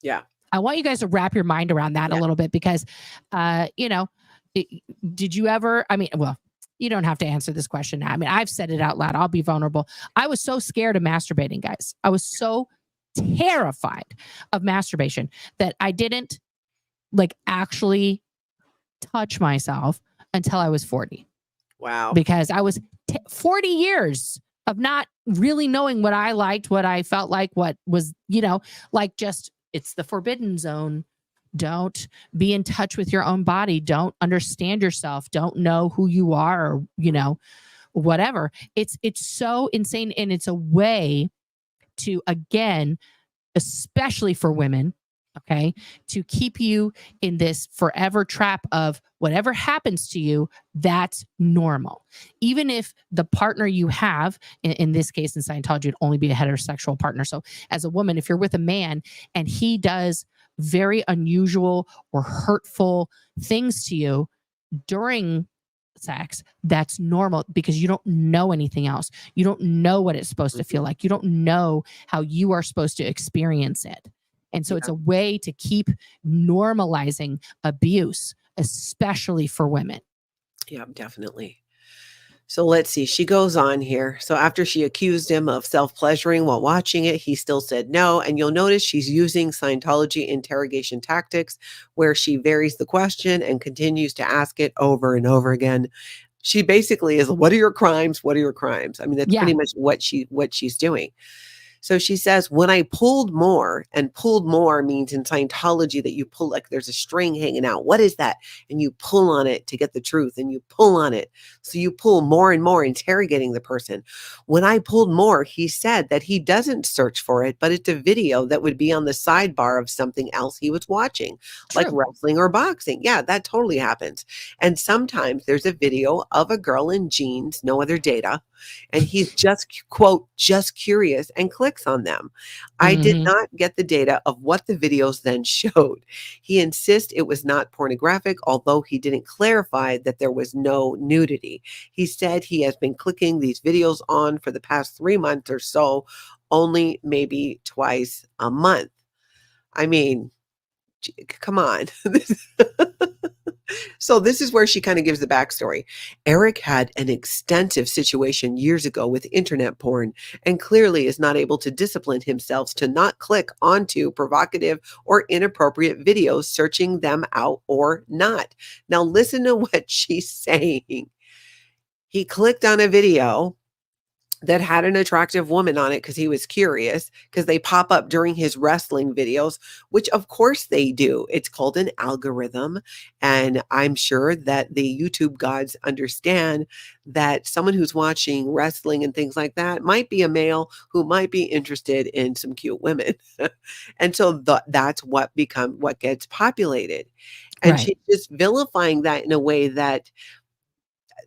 Yeah. I want you guys to wrap your mind around that a little bit because, did you ever, you don't have to answer this question now. I mean, I've said it out loud. I'll be vulnerable. I was so scared of masturbating, guys. I was so terrified of masturbation that I didn't actually touch myself until I was 40. Wow. Because I was 40 years of not really knowing what I liked, what I felt like, what was, it's the forbidden zone. Don't be in touch with your own body. Don't understand yourself. Don't know who you are, or, whatever. It's so insane. And it's a way to, again, especially for women, okay, to keep you in this forever trap of whatever happens to you, that's normal. Even if the partner you have, in this case, in Scientology, would only be a heterosexual partner. So as a woman, if you're with a man and he does very unusual or hurtful things to you during sex, that's normal because you don't know anything else. You don't know what it's supposed to feel like. You don't know how you are supposed to experience it. And so it's a way to keep normalizing abuse, especially for women. Yeah, definitely. So let's see. She goes on here. So after she accused him of self-pleasuring while watching it, he still said no. And you'll notice she's using Scientology interrogation tactics where she varies the question and continues to ask it over and over again. She basically is, what are your crimes? What are your crimes? I mean, that's pretty much what she's doing. So she says, when I pulled more, and pulled more means in Scientology that you pull, like there's a string hanging out. What is that? And you pull on it to get the truth, and you pull on it. So you pull more and more, interrogating the person. When I pulled more, he said that he doesn't search for it, but it's a video that would be on the sidebar of something else he was watching, like wrestling or boxing. Yeah, that totally happens. And sometimes there's a video of a girl in jeans, no other data, and he's just, quote, just curious and clicks on them. I did not get the data of what the videos then showed. He insists it was not pornographic, although he didn't clarify that there was no nudity. He said he has been clicking these videos on for the past 3 months or so, only maybe twice a month. I mean, come on. So this is where she kind of gives the backstory. Eric had an extensive situation years ago with internet porn and clearly is not able to discipline himself to not click onto provocative or inappropriate videos, searching them out or not. Now listen to what she's saying. he clicked on a video that had an attractive woman on it because he was curious, because they pop up during his wrestling videos, which of course they do. It's called an algorithm. And I'm sure that the YouTube gods understand that someone who's watching wrestling and things like that might be a male who might be interested in some cute women. And so that's what gets populated. And she's just vilifying that in a way that,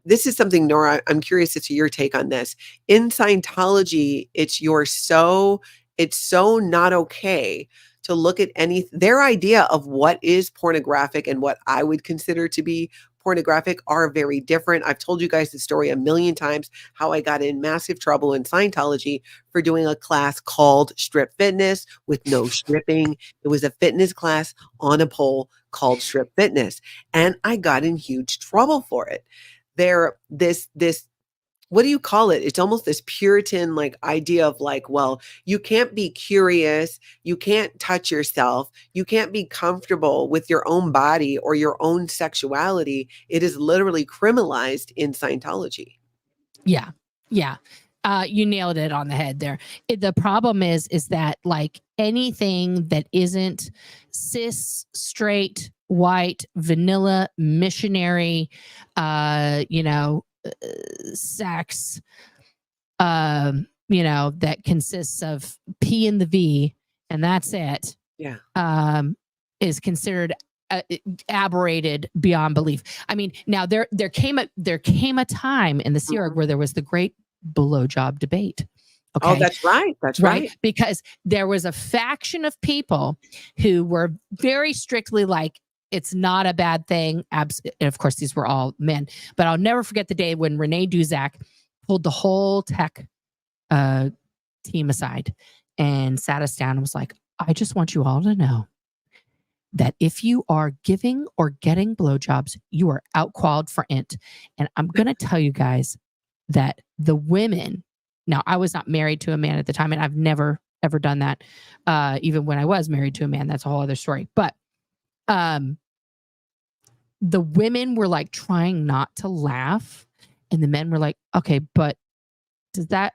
this is something, Nora, I'm curious as to your take on this. In Scientology, it's so not okay to look at their idea of what is pornographic and what I would consider to be pornographic are very different. I've told you guys the story a million times, how I got in massive trouble in Scientology for doing a class called Strip Fitness with no stripping. It was a fitness class on a pole called Strip Fitness. And I got in huge trouble for it. This what do you call it? It's almost this Puritan like idea of like, well, you can't be curious, you can't touch yourself, you can't be comfortable with your own body or your own sexuality. It is literally criminalized in Scientology. Yeah. You nailed it on the head there. The problem is that like anything that isn't cis, straight, white, vanilla, missionary, sex, that consists of P and the V, and that's it. Yeah. Is considered aberrated beyond belief. I mean, now there came a time in the Sea Org where there was the great blowjob debate. Okay. Oh, that's right. That's right. Because there was a faction of people who were very strictly like, it's not a bad thing. And of course, these were all men. But I'll never forget the day when Renee Duzak pulled the whole tech team aside and sat us down and was like, I just want you all to know that if you are giving or getting blowjobs, you are outqualified for it. And I'm going to tell you guys that the women, now I was not married to a man at the time, and I've never, ever done that. Even when I was married to a man, that's a whole other story. But the women were like trying not to laugh, and the men were like, okay, but does that,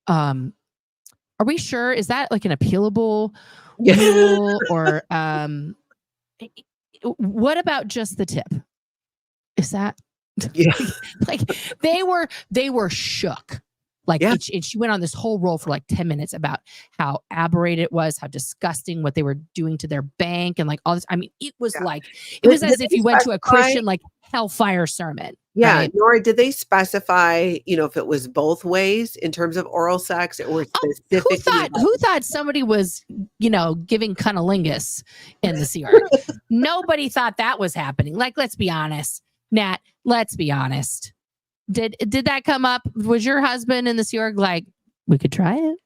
are we sure? Is that like an appealable rule? Or what about just the tip? Is that like they were shook. Like she went on this whole roll for like 10 minutes about how aberrated it was, how disgusting what they were doing to their bank, and like all this. I mean, it was like, it was as if you went to a Christian like hellfire sermon. Yeah. Right? Nora, did they specify, if it was both ways in terms of oral sex, or specifically? Who thought somebody was, giving cunnilingus in the Sea Org? Nobody thought that was happening. Like, let's be honest, Nat, let's be honest. Did that come up? Was your husband in the Sea Org like, we could try it?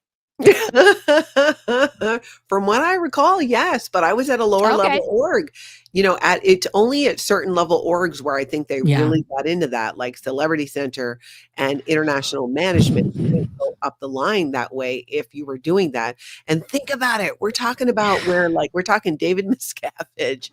From what I recall, yes, but I was at a lower level org. It's only at certain level orgs where I think they really got into that, like Celebrity Center and International Management. You didn't go up the line that way if you were doing that. And think about it. We're talking about where, like, we're talking David Miscavige.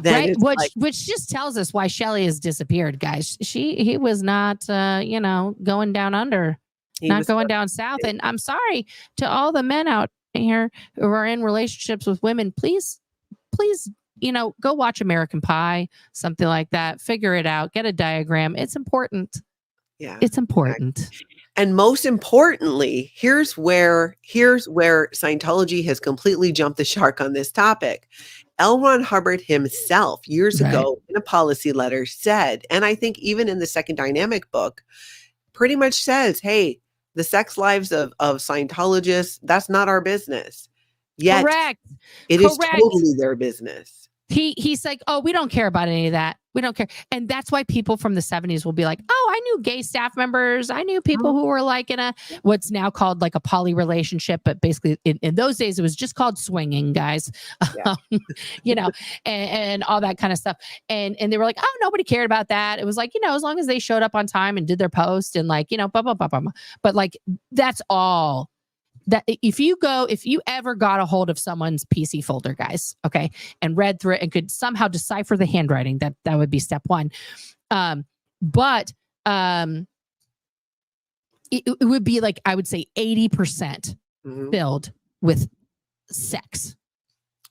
Right, which just tells us why Shelley has disappeared, guys. He was not, going down under. Not going down south. And I'm sorry to all the men out here who are in relationships with women. Please, go watch American Pie, something like that. Figure it out. Get a diagram. It's important. Yeah, it's important. Exactly. And most importantly, here's where Scientology has completely jumped the shark on this topic. L. Ron Hubbard himself, years ago, in a policy letter said, and I think even in the Second Dynamic book, pretty much says, hey, the sex lives of Scientologists, that's not our business. Yet it is totally their business. He's like, oh, we don't care about any of that. We don't care. And that's why people from the 70s will be like, oh, I knew gay staff members. I knew people who were like in a, what's now called like a poly relationship. But basically in those days, it was just called swinging, guys, and all that kind of stuff. And they were like, oh, nobody cared about that. It was like, as long as they showed up on time and did their post and like, blah, blah, blah, blah, blah. But like, that's all. That if you ever got a hold of someone's PC folder, guys, okay, and read through it and could somehow decipher the handwriting, that would be step one. But it would be like, I would say 80% filled with sex.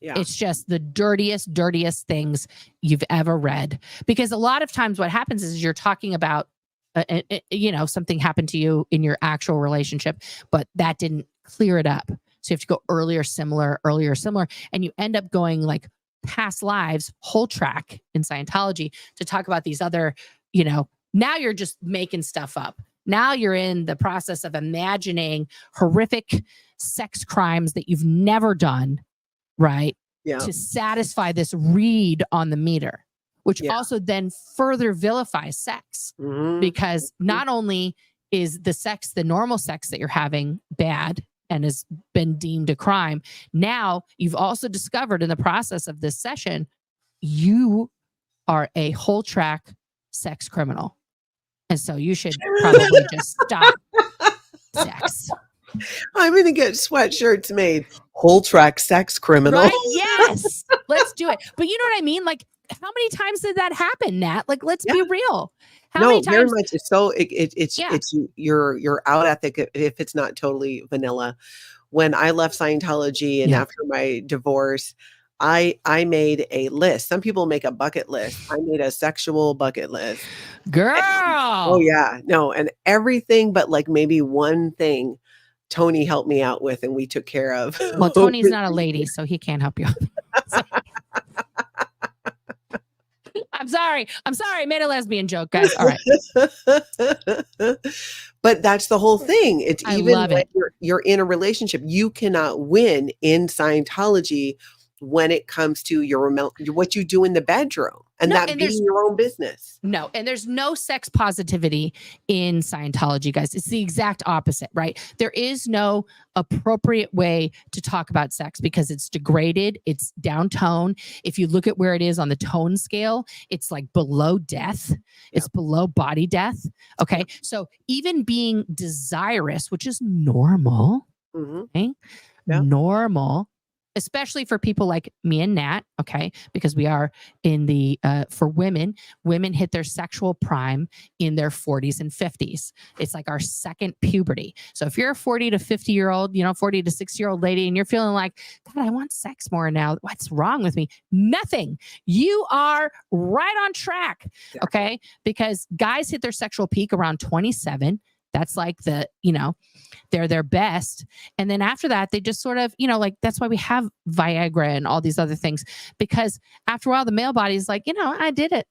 Yeah. It's just the dirtiest things you've ever read. Because a lot of times what happens is you're talking about, something happened to you in your actual relationship, but that didn't clear it up. So you have to go earlier, similar. And you end up going like past lives, whole track in Scientology to talk about these other, now you're just making stuff up. Now you're in the process of imagining horrific sex crimes that you've never done, right? Yeah. To satisfy this read on the meter, which also then further vilifies sex. Because not only is the normal sex that you're having bad and has been deemed a crime, now you've also discovered in the process of this session, you are a whole track sex criminal. And so you should probably just stop sex. I'm going to get sweatshirts made. Whole track sex criminal. Right? Yes. Let's do it. But you know what I mean? Like, how many times did that happen, Nat? Like, let's be real. How many times? Very much. It's your out ethic if it's not totally vanilla. When I left Scientology and after my divorce, I made a list. Some people make a bucket list. I made a sexual bucket list. Girl. And everything but like maybe one thing Tony helped me out with and we took care of. Well, Tony's not a lady, so he can't help you. I'm sorry. I made a lesbian joke, guys. All right. But that's the whole thing. It's even when it. You're in a relationship, you cannot win in Scientology when it comes to what you do in the bedroom and being your own business. No, and there's no sex positivity in Scientology, guys. It's the exact opposite, right? There is no appropriate way to talk about sex because it's degraded, it's down tone. If you look at where it is on the tone scale, it's like below death. It's below body death. Okay. So even being desirous, which is normal, okay? Normal, especially for people like me and Nat, okay? Because we are in the, for women hit their sexual prime in their 40s and 50s. It's like our second puberty. So if you're a 40 to 50 year old, 40 to 60 year old lady, and you're feeling like, God, I want sex more now. What's wrong with me? Nothing. You are right on track, okay? Because guys hit their sexual peak around 27. That's like they're their best. And then after that, they just sort of, like that's why we have Viagra and all these other things, because after a while, the male body is like, I did it,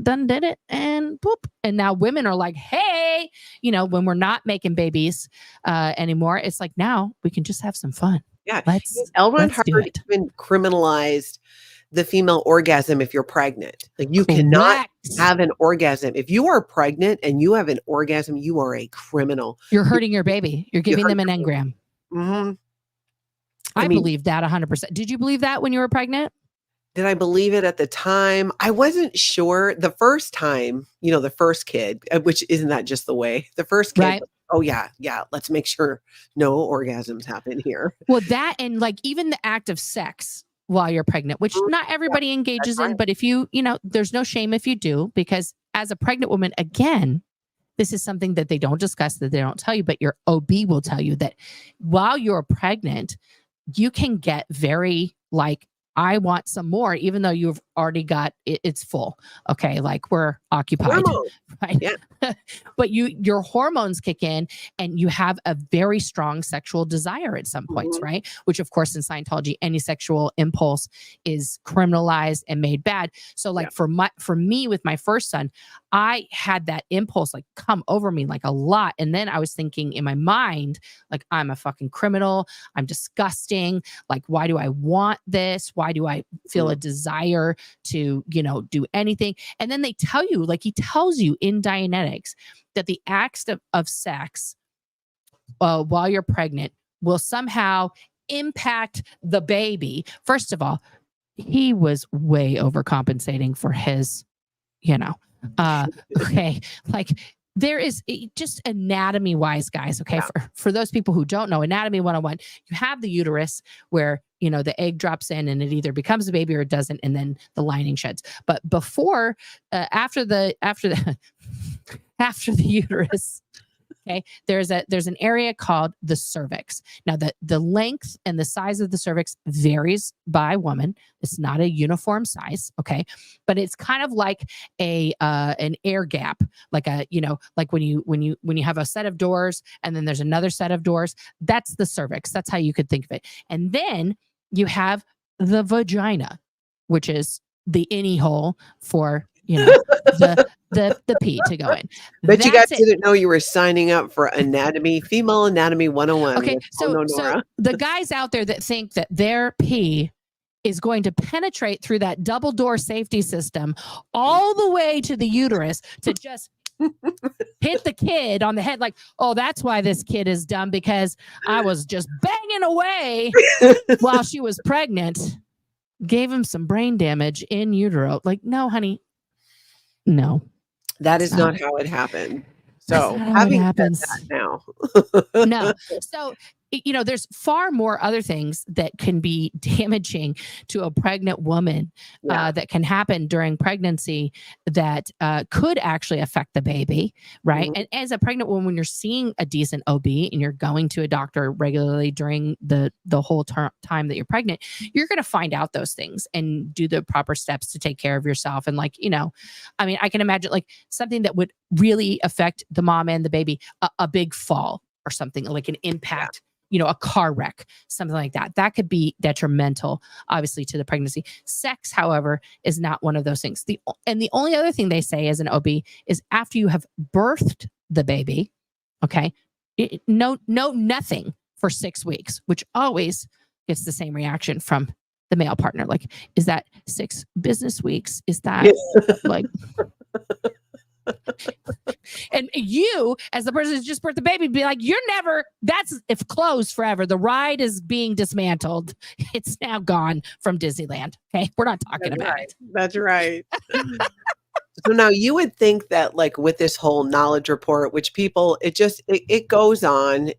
done did it. And boop. And now women are like, hey, when we're not making babies anymore, it's like, now we can just have some fun. Yeah. Let's Howard even criminalized the female orgasm if you're pregnant. Like you cannot have an orgasm. If you are pregnant and you have an orgasm, you are a criminal. You're hurting your baby. You're giving them an engram. I believe that 100%. Did you believe that when you were pregnant? Did I believe it at the time? I wasn't sure. The first time, the first kid, which isn't that just the way? The first kid, right? Oh yeah. Let's make sure no orgasms happen here. Well, that and like even the act of sex while you're pregnant, which not everybody engages in, but if you, there's no shame if you do, because as a pregnant woman, again, this is something that they don't discuss, that they don't tell you, but your OB will tell you that while you're pregnant, you can get very like, I want some more, even though you've already got it's full. Okay. Like we're occupied, right? Yeah. But your hormones kick in and you have a very strong sexual desire at some points, right? Which of course in Scientology, any sexual impulse is criminalized and made bad. So like for me with my first son, I had that impulse like come over me like a lot. And then I was thinking in my mind, like, I'm a fucking criminal. I'm disgusting. Like, why do I want this? Why do I feel a desire to, do anything? And then they tell you, like he tells you in Dianetics, that the acts of sex while you're pregnant will somehow impact the baby. First of all, he was way overcompensating for his, okay. Like there is just anatomy wise, guys. Okay. For those people who don't know anatomy 101, you have the uterus where, the egg drops in and it either becomes a baby or it doesn't. And then the lining sheds. But before, after the uterus, Okay. There's an area called the cervix. Now the length and the size of the cervix varies by woman. It's not a uniform size. Okay. But it's kind of like an air gap, like like when you have a set of doors and then there's another set of doors. That's the cervix. That's how you could think of it. And then you have the vagina, which is the innie hole for the pee to go in. But you guys didn't know you were signing up for female anatomy 101. Okay, No so Nora. the guys out there that think that their pee is going to penetrate through that double door safety system all the way to the uterus to just hit the kid on the head, like, oh, that's why this kid is dumb, because I was just banging away while she was pregnant, gave him some brain damage in utero. Like, no, honey, no. That is not how it happened. So having said that now. No. So, there's far more other things that can be damaging to a pregnant woman that can happen during pregnancy that could actually affect the baby, right? Mm-hmm. And as a pregnant woman, when you're seeing a decent OB and you're going to a doctor regularly during the whole time that you're pregnant, you're going to find out those things and do the proper steps to take care of yourself. And I mean, I can imagine like something that would really affect the mom and the baby, a big fall or something, like an impact. A car wreck, something like that. That could be detrimental, obviously, to the pregnancy. Sex, however, is not one of those things. The only other thing they say as an OB is after you have birthed the baby, okay, nothing for 6 weeks, which always gets the same reaction from the male partner. Like, is that 6 business weeks? Is that like... And you, as the person who's just birthed the baby, be like, that's if closed forever. The ride is being dismantled. It's now gone from Disneyland. Okay. We're not talking about it. That's right. So now you would think that like with this whole knowledge report, which people, it goes on.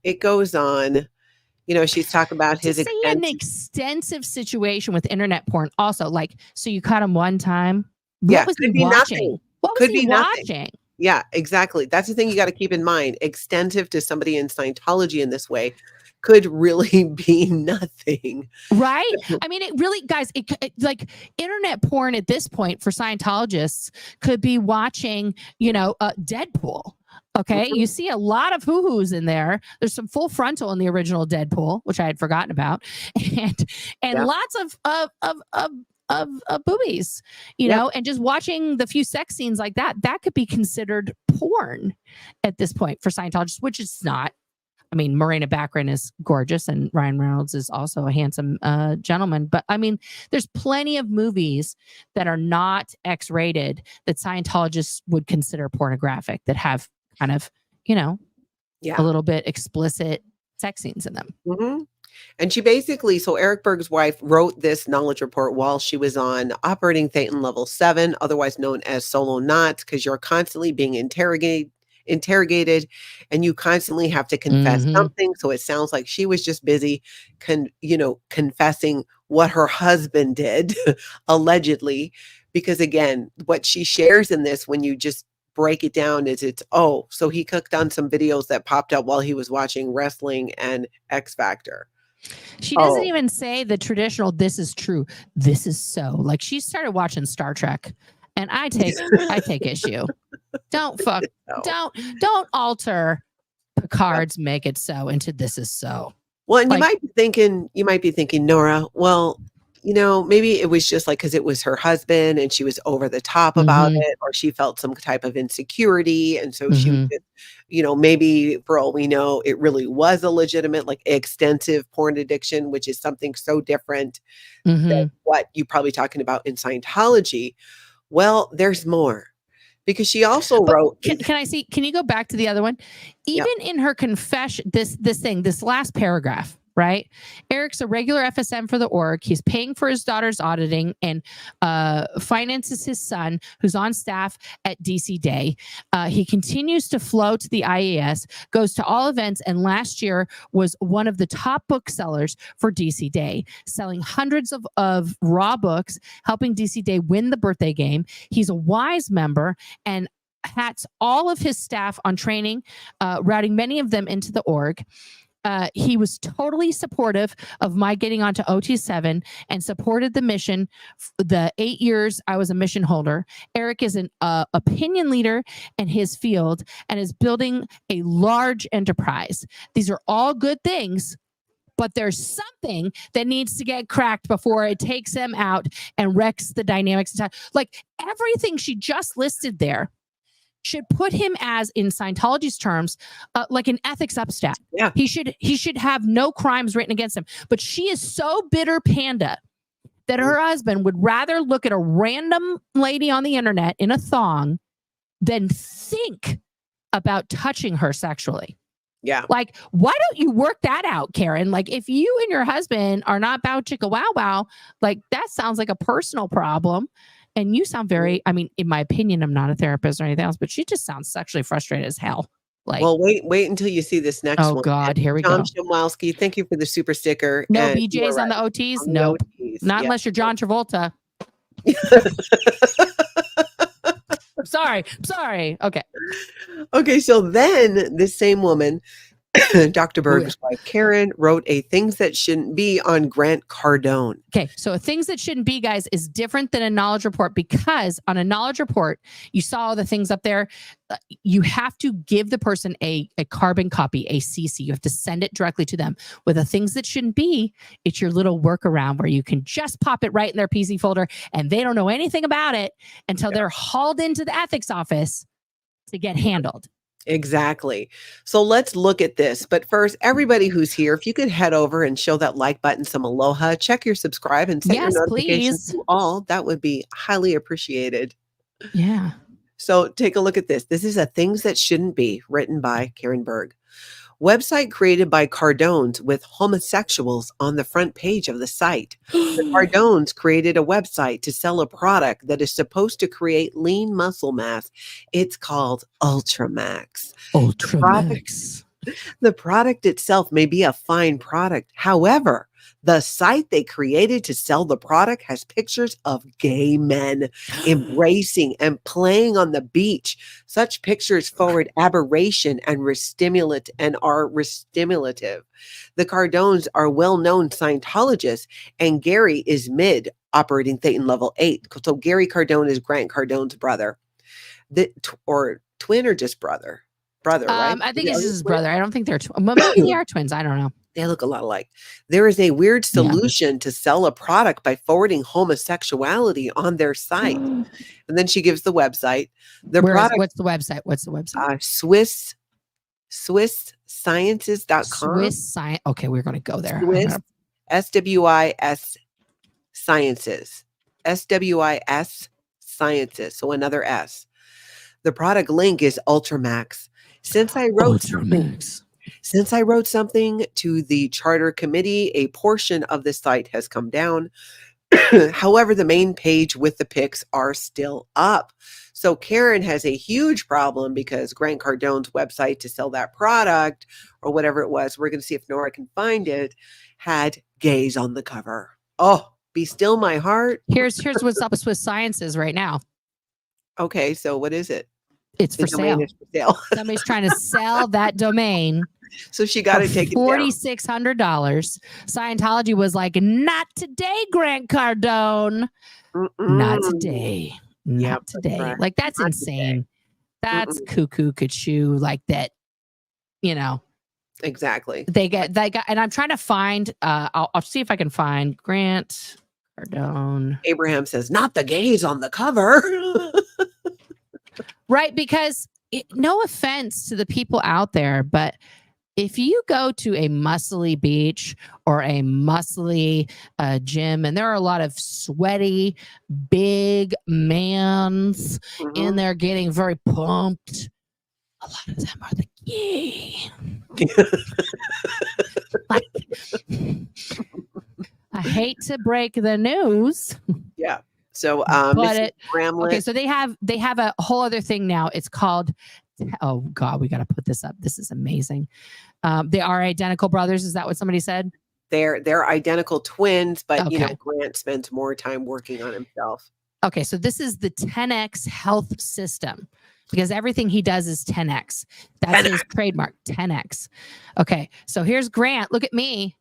She's talking about his an extensive situation with internet porn. Also, like, so you caught him one time. What was he watching? Nothing. What was he watching? Yeah, exactly. That's the thing you got to keep in mind. Extensive to somebody in Scientology in this way could really be nothing. Right? I mean, it really, guys, it like internet porn at this point for Scientologists could be watching, Deadpool. Okay. Mm-hmm. You see a lot of hoo-hoos in there. There's some full frontal in the original Deadpool, which I had forgotten about. And lots of boobies, and just watching the few sex scenes like that could be considered porn at this point for Scientologists, which it's not. I mean, Morena Baccarin is gorgeous and Ryan Reynolds is also a handsome gentleman. But I mean, there's plenty of movies that are not X-rated that Scientologists would consider pornographic, that have kind of, a little bit explicit sex scenes in them. Mm-hmm. And she basically, so Eric Berg's wife wrote this knowledge report while she was on operating Thetan level 7, otherwise known as solo knots, because you're constantly being interrogated and you constantly have to confess something. So it sounds like she was just busy, confessing what her husband did, allegedly, because again, what she shares in this, when you just break it down, is so he clicked on some videos that popped up while he was watching wrestling and X Factor. She doesn't even say the traditional, this is true, this is so. Like, she started watching Star Trek, and I take issue. Don't alter Picard's make it so into this is so. Well, and you might be thinking, Nora, well, maybe it was just like, because it was her husband and she was over the top about it, or she felt some type of insecurity. And so she was just, maybe for all we know, it really was a legitimate, like, extensive porn addiction, which is something so different than what you're probably talking about in Scientology. Well, there's more. Because she also wrote. Can you go back to the other one? Even in her confession, this last paragraph, right? Eric's a regular FSM for the org. He's paying for his daughter's auditing and finances his son, who's on staff at DC Day. He continues to flow to the IAS, goes to all events, and last year was one of the top booksellers for DC Day, selling hundreds of raw books, helping DC Day win the birthday game. He's a WISE member, and hats all of his staff on training, routing many of them into the org. He was totally supportive of my getting onto OT7 and supported the mission. The 8 years I was a mission holder. Eric is an opinion leader in his field and is building a large enterprise. These are all good things, but there's something that needs to get cracked before it takes him out and wrecks the dynamics. Like everything she just listed there should put him as, in Scientology's terms, like an ethics upstat. Yeah. He should have no crimes written against him. But she is so bitter panda that her husband would rather look at a random lady on the internet in a thong than think about touching her sexually. Yeah. Like, why don't you work that out, Karen? Like, if you and your husband are not bow chicka wow wow, like that sounds like a personal problem. And you sound very, I mean, in my opinion, I'm not a therapist or anything else, but she just sounds sexually frustrated as hell. Like, well, wait until you see this next one. Oh God, here we John go. Shimwowski, thank you for the super sticker. No And BJs on the OTs? on the Nope. OTs, Not yeah. unless you're John Travolta. Sorry. Okay. Okay, so then this same woman, Dr. Berg's wife, Karen, wrote a Things That Shouldn't Be on Grant Cardone. Okay. So things that shouldn't be, guys, is different than a knowledge report, because on a knowledge report, you saw all the things up there. You have to give the person a carbon copy, a CC. You have to send it directly to them. With the things that shouldn't be, it's your little workaround where you can just pop it right in their PC folder and they don't know anything about it until they're hauled into the ethics office to get handled. Exactly. So let's look at this. But first, everybody who's here, if you could head over and show that like button some aloha, check your subscribe and set your notifications to all. That would be highly appreciated. Yeah. So take a look at this. This is a Things That Shouldn't Be, written by Karen Berg. Website created by Cardones with homosexuals on the front page of the site. The Cardones created a website to sell a product that is supposed to create lean muscle mass. It's called Ultramax. Ultramax. The product itself may be a fine product. However, the site they created to sell the product has pictures of gay men embracing and playing on the beach. Such pictures forward aberration and are restimulative. The Cardones are well-known Scientologists, and Gary is mid, operating Thetan level 8. So Gary Cardone is Grant Cardone's brother, or twin, or just brother, right? I think it's his brother. I don't think they're maybe they are twins. I don't know. They look a lot alike. There is a weird solution to sell a product by forwarding homosexuality on their site. And then she gives the website. What's the website? SwissSciences.com. Swiss Science. Okay, we're going to go there. Swiss, SWIS Sciences. SWIS Sciences. So another S. The product link is Ultramax. Since I wrote something to the charter committee, a portion of the site has come down. However, the main page with the pics are still up. So Karen has a huge problem because Grant Cardone's website to sell that product, or whatever it was, we're going to see if Nora can find it, had gays on the cover. Oh, be still my heart. Here's what's up with Swiss Sciences right now. Okay, so what is it? It's for sale. Somebody's trying to sell that domain. So she got to take it down. $4,600. Scientology was like, not today, Grant Cardone. Not today. Not today. Right. Like, that's not insane. Today. That's cuckoo cuckoo, like that, you know. Exactly. They got, and I'm trying to find, I'll see if I can find Grant Cardone. Abraham says, not the gays on the cover. Right, because no offense to the people out there, but if you go to a muscly beach or a muscly gym, and there are a lot of sweaty, big mans in there getting very pumped, a lot of them are the gay. Like, I hate to break the news. Yeah. So, okay, so they have a whole other thing now. It's called, oh God, we got to put this up. This is amazing. They are identical brothers. Is that what somebody said? They're identical twins, but you know, Grant spends more time working on himself. Okay, so this is the 10X health system because everything he does is 10X. That's his trademark, 10X. Okay, so here's Grant. Look at me.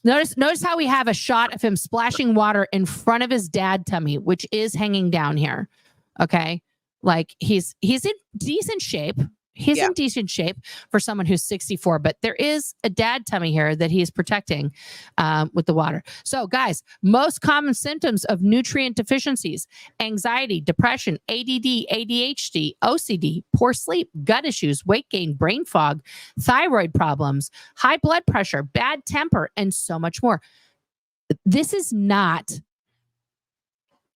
Notice how we have a shot of him splashing water in front of his dad tummy, which is hanging down here. Okay, like he's in decent shape. He's in decent shape for someone who's 64, but there is a dad tummy here that he's protecting with the water. So guys, most common symptoms of nutrient deficiencies: anxiety, depression, ADD, ADHD, OCD, poor sleep, gut issues, weight gain, brain fog, thyroid problems, high blood pressure, bad temper, and so much more. This is not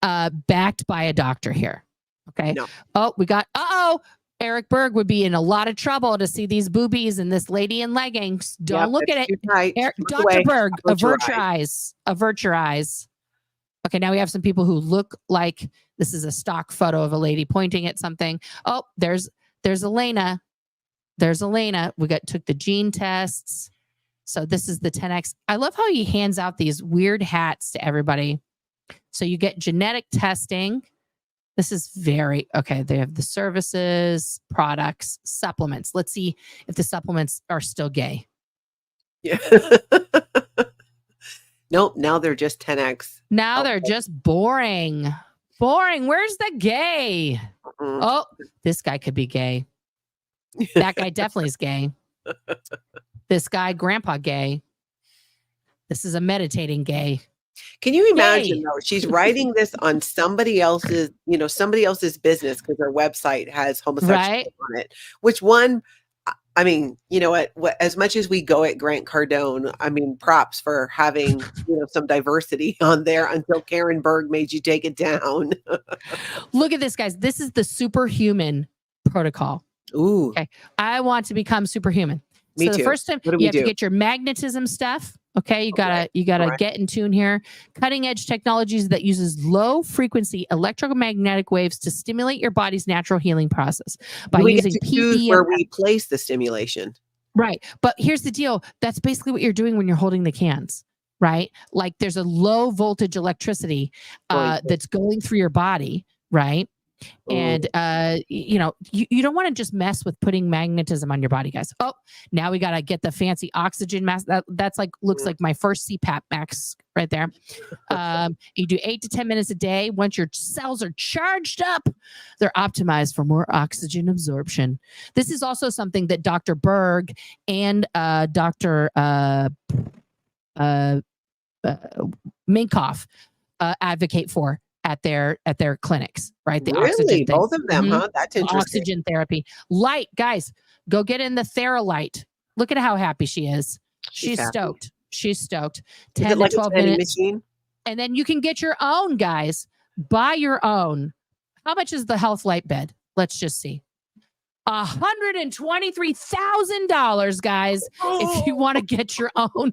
backed by a doctor here. Okay. No. Oh, we got, Eric Berg would be in a lot of trouble to see these boobies and this lady in leggings. Don't look at it. Right. Dr. Berg, avert your eyes. Avert your eyes. Okay, now we have some people who look like this is a stock photo of a lady pointing at something. Oh, there's Elena. There's Elena. We took the gene tests. So this is the 10X. I love how he hands out these weird hats to everybody. So you get genetic testing. This is very, okay, they have the services, products, supplements. Let's see if the supplements are still gay. Yeah. Nope, now they're just 10X. Now they're just boring. Boring. Where's the gay? Oh, this guy could be gay. That guy definitely is gay. This guy, grandpa gay. This is a meditating gay. Can you imagine though? She's writing this on somebody else's, somebody else's business because their website has homosexuality on it. Which one? I mean, you know what? As much as we go at Grant Cardone, I mean, props for having some diversity on there until Karen Berg made you take it down. Look at this, guys. This is the Superhuman protocol. Ooh. Okay. I want to become superhuman. Me so too. The first time you have to get your magnetism stuff. Okay, you gotta get in tune here. Cutting edge technologies that uses low frequency electromagnetic waves to stimulate your body's natural healing process by using choose where we place the stimulation. Right, but here's the deal. That's basically what you're doing when you're holding the cans, right? Like there's a low voltage electricity that's going through your body, right? And you don't want to just mess with putting magnetism on your body, guys. Oh, now we gotta get the fancy oxygen mask. That's like looks like my first CPAP mask right there. You do 8 to 10 minutes a day. Once your cells are charged up, they're optimized for more oxygen absorption. This is also something that Dr. Berg and Dr. Minkoff advocate for at their clinics, right? The oxygen thing. Both of them, huh? That's interesting. Oxygen therapy. Light, guys, go get in the TheraLight. Look at how happy she is. She's stoked. She's stoked. 10 to 12 minutes. Machine? And then you can get your own, guys. Buy your own. How much is the health light bed? Let's just see. $123,000, guys. If you want to get your own,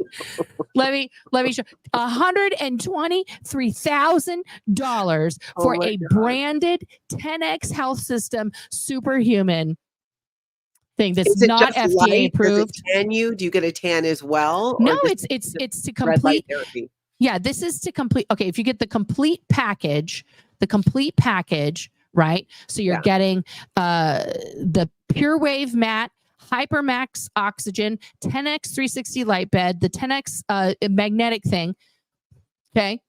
let me show. $123,000 for a branded 10X health system Superhuman thing that's not FDA approved. Does it tan you? Do you get a tan as well? No, it's to complete therapy. Yeah, this is to complete. Okay, if you get the complete package, right? So you're getting the Pure Wave Mat, Hypermax Oxygen, 10X 360 light bed, the 10X magnetic thing. Okay.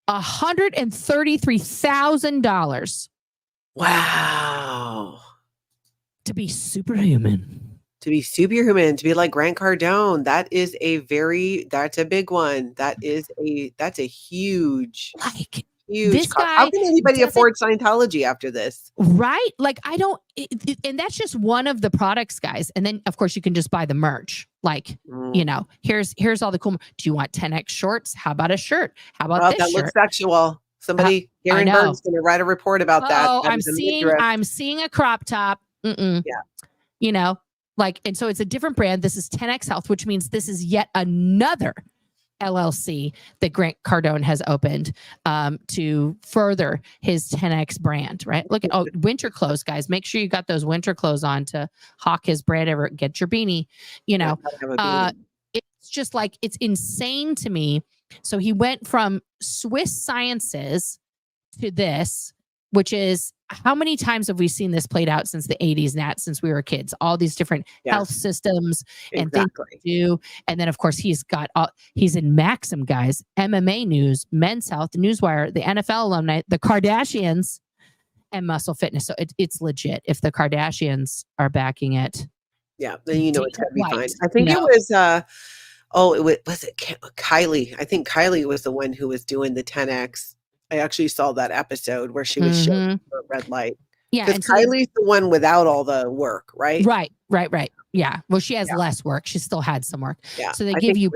$133,000. Wow. To be superhuman. To be superhuman, to be like Grant Cardone. That's a big one. That's a huge, huge. This guy, how can anybody afford Scientology after this? Right? Like I don't, and that's just one of the products, guys. And then of course you can just buy the merch. Like, here's all the cool. Do you want 10X shorts? How about a shirt? How about this that shirt? Looks sexual. Somebody, Karen Berg's going to write a report about that. Oh, I'm seeing a crop top. Yeah. And so it's a different brand. This is 10X Health, which means this is yet another LLC that Grant Cardone has opened to further his 10X brand, right? Look at winter clothes, guys. Make sure you got those winter clothes on to hawk his brand. Ever get your beanie, it's just like it's insane to me. So he went from Swiss Sciences to this, which is how many times have we seen this played out since the 80s, Nat, since we were kids? All these different health systems and things to do. And then, of course, he's in Maxim, guys, MMA News, Men's Health, Newswire, the NFL alumni, the Kardashians, and Muscle Fitness. So it's legit if the Kardashians are backing it. Yeah, then you know it's going to be fine. I think it was, was it Kylie? I think Kylie was the one who was doing the 10X. I actually saw that episode where she was showing her red light. Yeah. Because Kylie's the one without all the work, right? Right. Yeah. Well, she has less work. She still had some work. Yeah. So they give you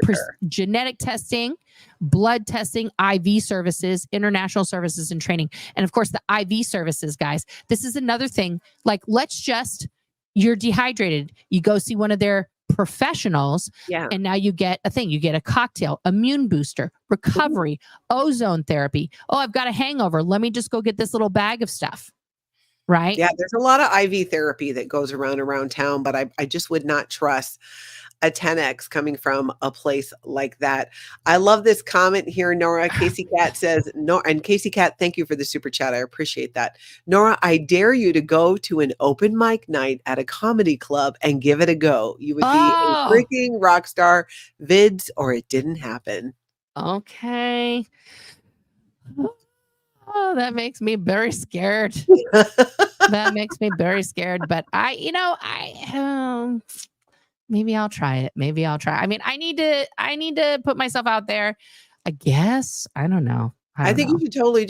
genetic testing, blood testing, IV services, international services, and training. And of course, the IV services, guys, this is another thing. Like, you're dehydrated. You go see one of their professionals, and now you get a cocktail, immune booster, recovery, ozone therapy. Oh, I've got a hangover, let me just go get this little bag of stuff, right? Yeah, there's a lot of IV therapy that goes around town, but I just would not trust a 10X coming from a place like that. I love this comment here, Nora. Casey Cat says, no, and Casey Cat, thank you for the super chat. I appreciate that. Nora, I dare you to go to an open mic night at a comedy club and give it a go. You would be a freaking rock star. Vids or it didn't happen. Okay. Oh, that makes me very scared. That makes me very scared. But maybe I'll try it. I mean, I need to put myself out there, I guess. I don't know. I think you should totally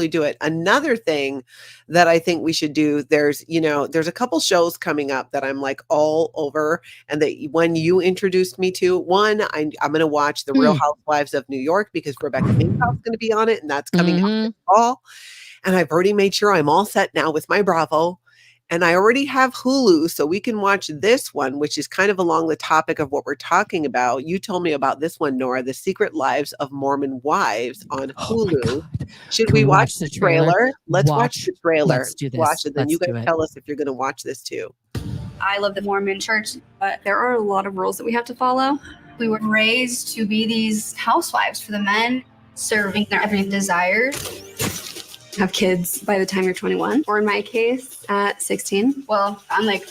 do it. Another thing that I think we should do, there's a couple shows coming up that I'm like all over. And that when you introduced me to one, I'm going to watch The Real Housewives of New York because Rebecca Minkoff's going to be on it. And that's coming out this fall. And I've already made sure I'm all set now with my Bravo. And I already have Hulu, so we can watch this one, which is kind of along the topic of what we're talking about. You told me about this one, Nora, The Secret Lives of Mormon Wives on Hulu. Should we watch the trailer? Let's watch the trailer. Let's do this. Watch it. Then you guys tell us if you're going to watch this too. I love the Mormon church, but there are a lot of rules that we have to follow. We were raised to be these housewives for the men, serving their every desire. Have kids by the time you're 21, or in my case, at 16. Well, I'm like,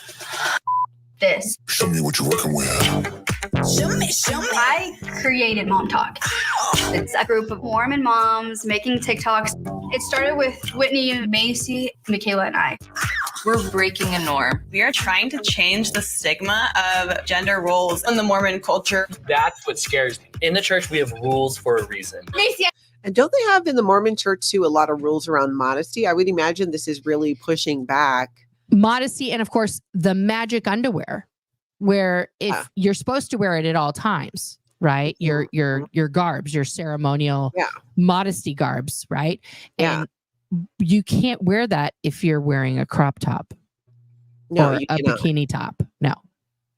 this. Show me what you're working with. Show me. I created Mom Talk. It's a group of Mormon moms making TikToks. It started with Whitney, Macy, Michaela, and I. We're breaking a norm. We are trying to change the stigma of gender roles in the Mormon culture. That's what scares me. In the church, we have rules for a reason. Macy. And don't they have in the Mormon church too a lot of rules around modesty? I would imagine this is really pushing back. Modesty, and of course, the magic underwear, where if you're supposed to wear it at all times, right? Your garbs, your ceremonial modesty garbs, right? And you can't wear that if you're wearing a crop top or a bikini top. No.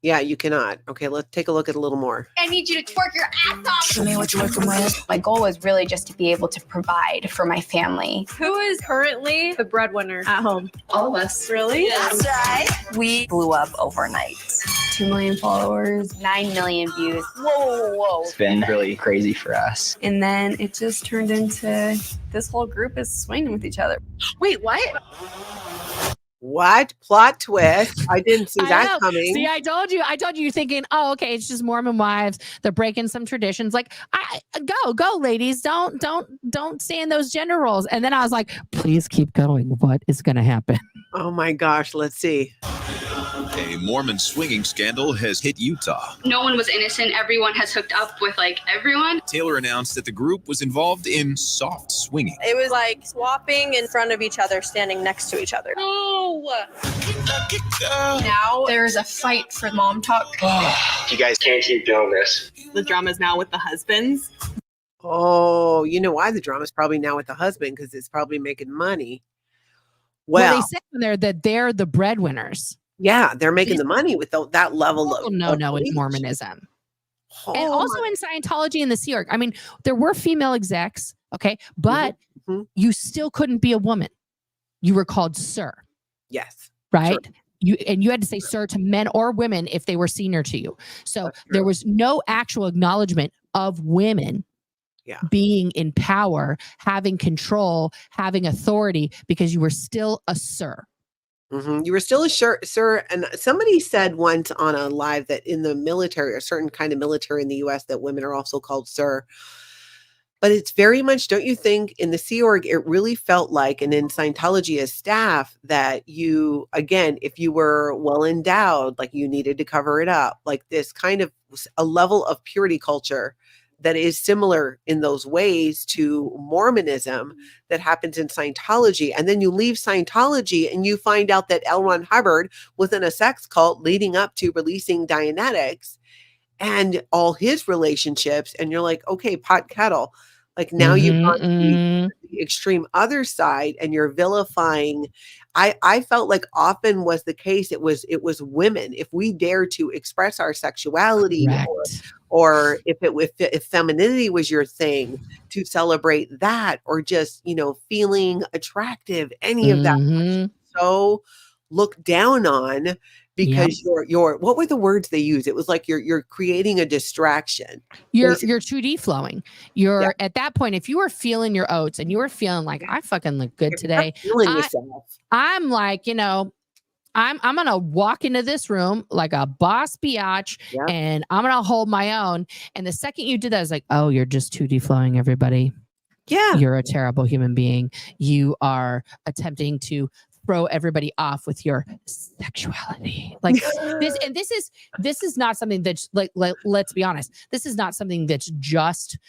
Yeah, you cannot. Okay, let's take a look at a little more. I need you to twerk your ass off. Show me what you're working with. My goal was really just to be able to provide for my family. Who is currently the breadwinner at home? All of us. Really? That's right. We blew up overnight. 2 million followers, 9 million views. Whoa. It's been really crazy for us. And then it just turned into this whole group is swinging with each other. Wait, what? What? Plot twist. I didn't see that coming. See, I told you you're thinking, oh, okay, it's just Mormon wives. They're breaking some traditions. Like, go, ladies. Don't stay in those gender roles. And then I was like, please keep going. What is going to happen? Oh my gosh. Let's see. A Mormon swinging scandal has hit Utah. No one was innocent. Everyone has hooked up with everyone. Taylor announced that the group was involved in soft swinging. It was like swapping in front of each other, standing next to each other. No. Now there's a fight for Mom Talk. You guys can't keep doing this. The drama's now with the husbands. Oh, you know why the drama's probably now with the husband? Because it's probably making money. Well, they say in there that they're the breadwinners. Yeah, they're making the money with that level of no in Mormonism. And also in Scientology and the Sea Org. I mean, there were female execs, okay, but you still couldn't be a woman. You were called sir. Yes. Right? Sure. You had to say sir to men or women if they were senior to you. So there was no actual acknowledgement of women being in power, having control, having authority, because you were still a sir. You were still a sir. And somebody said once on a live that in the military, a certain kind of military in the US, that women are also called sir. But it's very much, don't you think, in the Sea Org, it really felt like, and in Scientology as staff, that you, again, if you were well endowed, like you needed to cover it up, like this kind of a level of purity culture that is similar in those ways to Mormonism that happens in Scientology. And then you leave Scientology and you find out that L. Ron Hubbard was in a sex cult leading up to releasing Dianetics and all his relationships. And you're like, okay, pot kettle. Like now you've gone to the extreme other side and you're vilifying. I felt like often was the case. It was women. If we dare to express our sexuality, or if femininity was your thing, to celebrate that, or just, feeling attractive, any of that was so looked down on. Because you're what were the words they use? It was like you're creating a distraction. You're 2D flowing. You're at that point, if you were feeling your oats and you were feeling like I fucking look good today, I'm like, I'm gonna walk into this room like a boss biatch and I'm gonna hold my own. And the second you did that, I was like, oh, you're just 2D flowing, everybody. Yeah. You're a terrible human being. You are attempting to throw everybody off with your sexuality. Like this, and this is not something that's like, let's be honest, this is not something that's just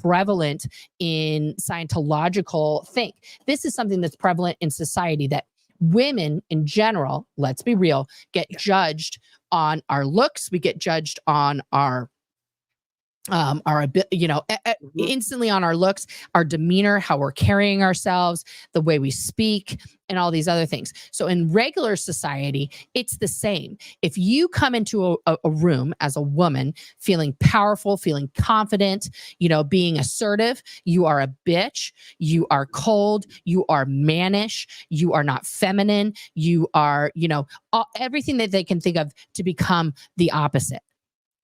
prevalent in Scientological think. This is something that's prevalent in society, that women in general, let's be real, get judged on our looks. We get judged on our instantly on our looks, our demeanor, how we're carrying ourselves, the way we speak, and all these other things. So in regular society, it's the same. If you come into a room as a woman feeling powerful, feeling confident, being assertive, you are a bitch, you are cold, you are mannish, you are not feminine, you are, everything that they can think of to become the opposite.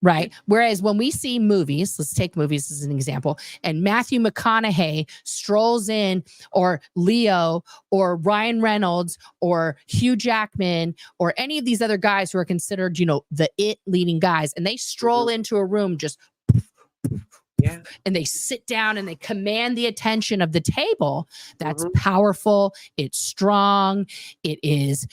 Right. Whereas when we see movies, let's take movies as an example, and Matthew McConaughey strolls in, or Leo, or Ryan Reynolds, or Hugh Jackman, or any of these other guys who are considered, the it leading guys, and they stroll into a room just and they sit down and they command the attention of the table. That's powerful. It's strong. It is,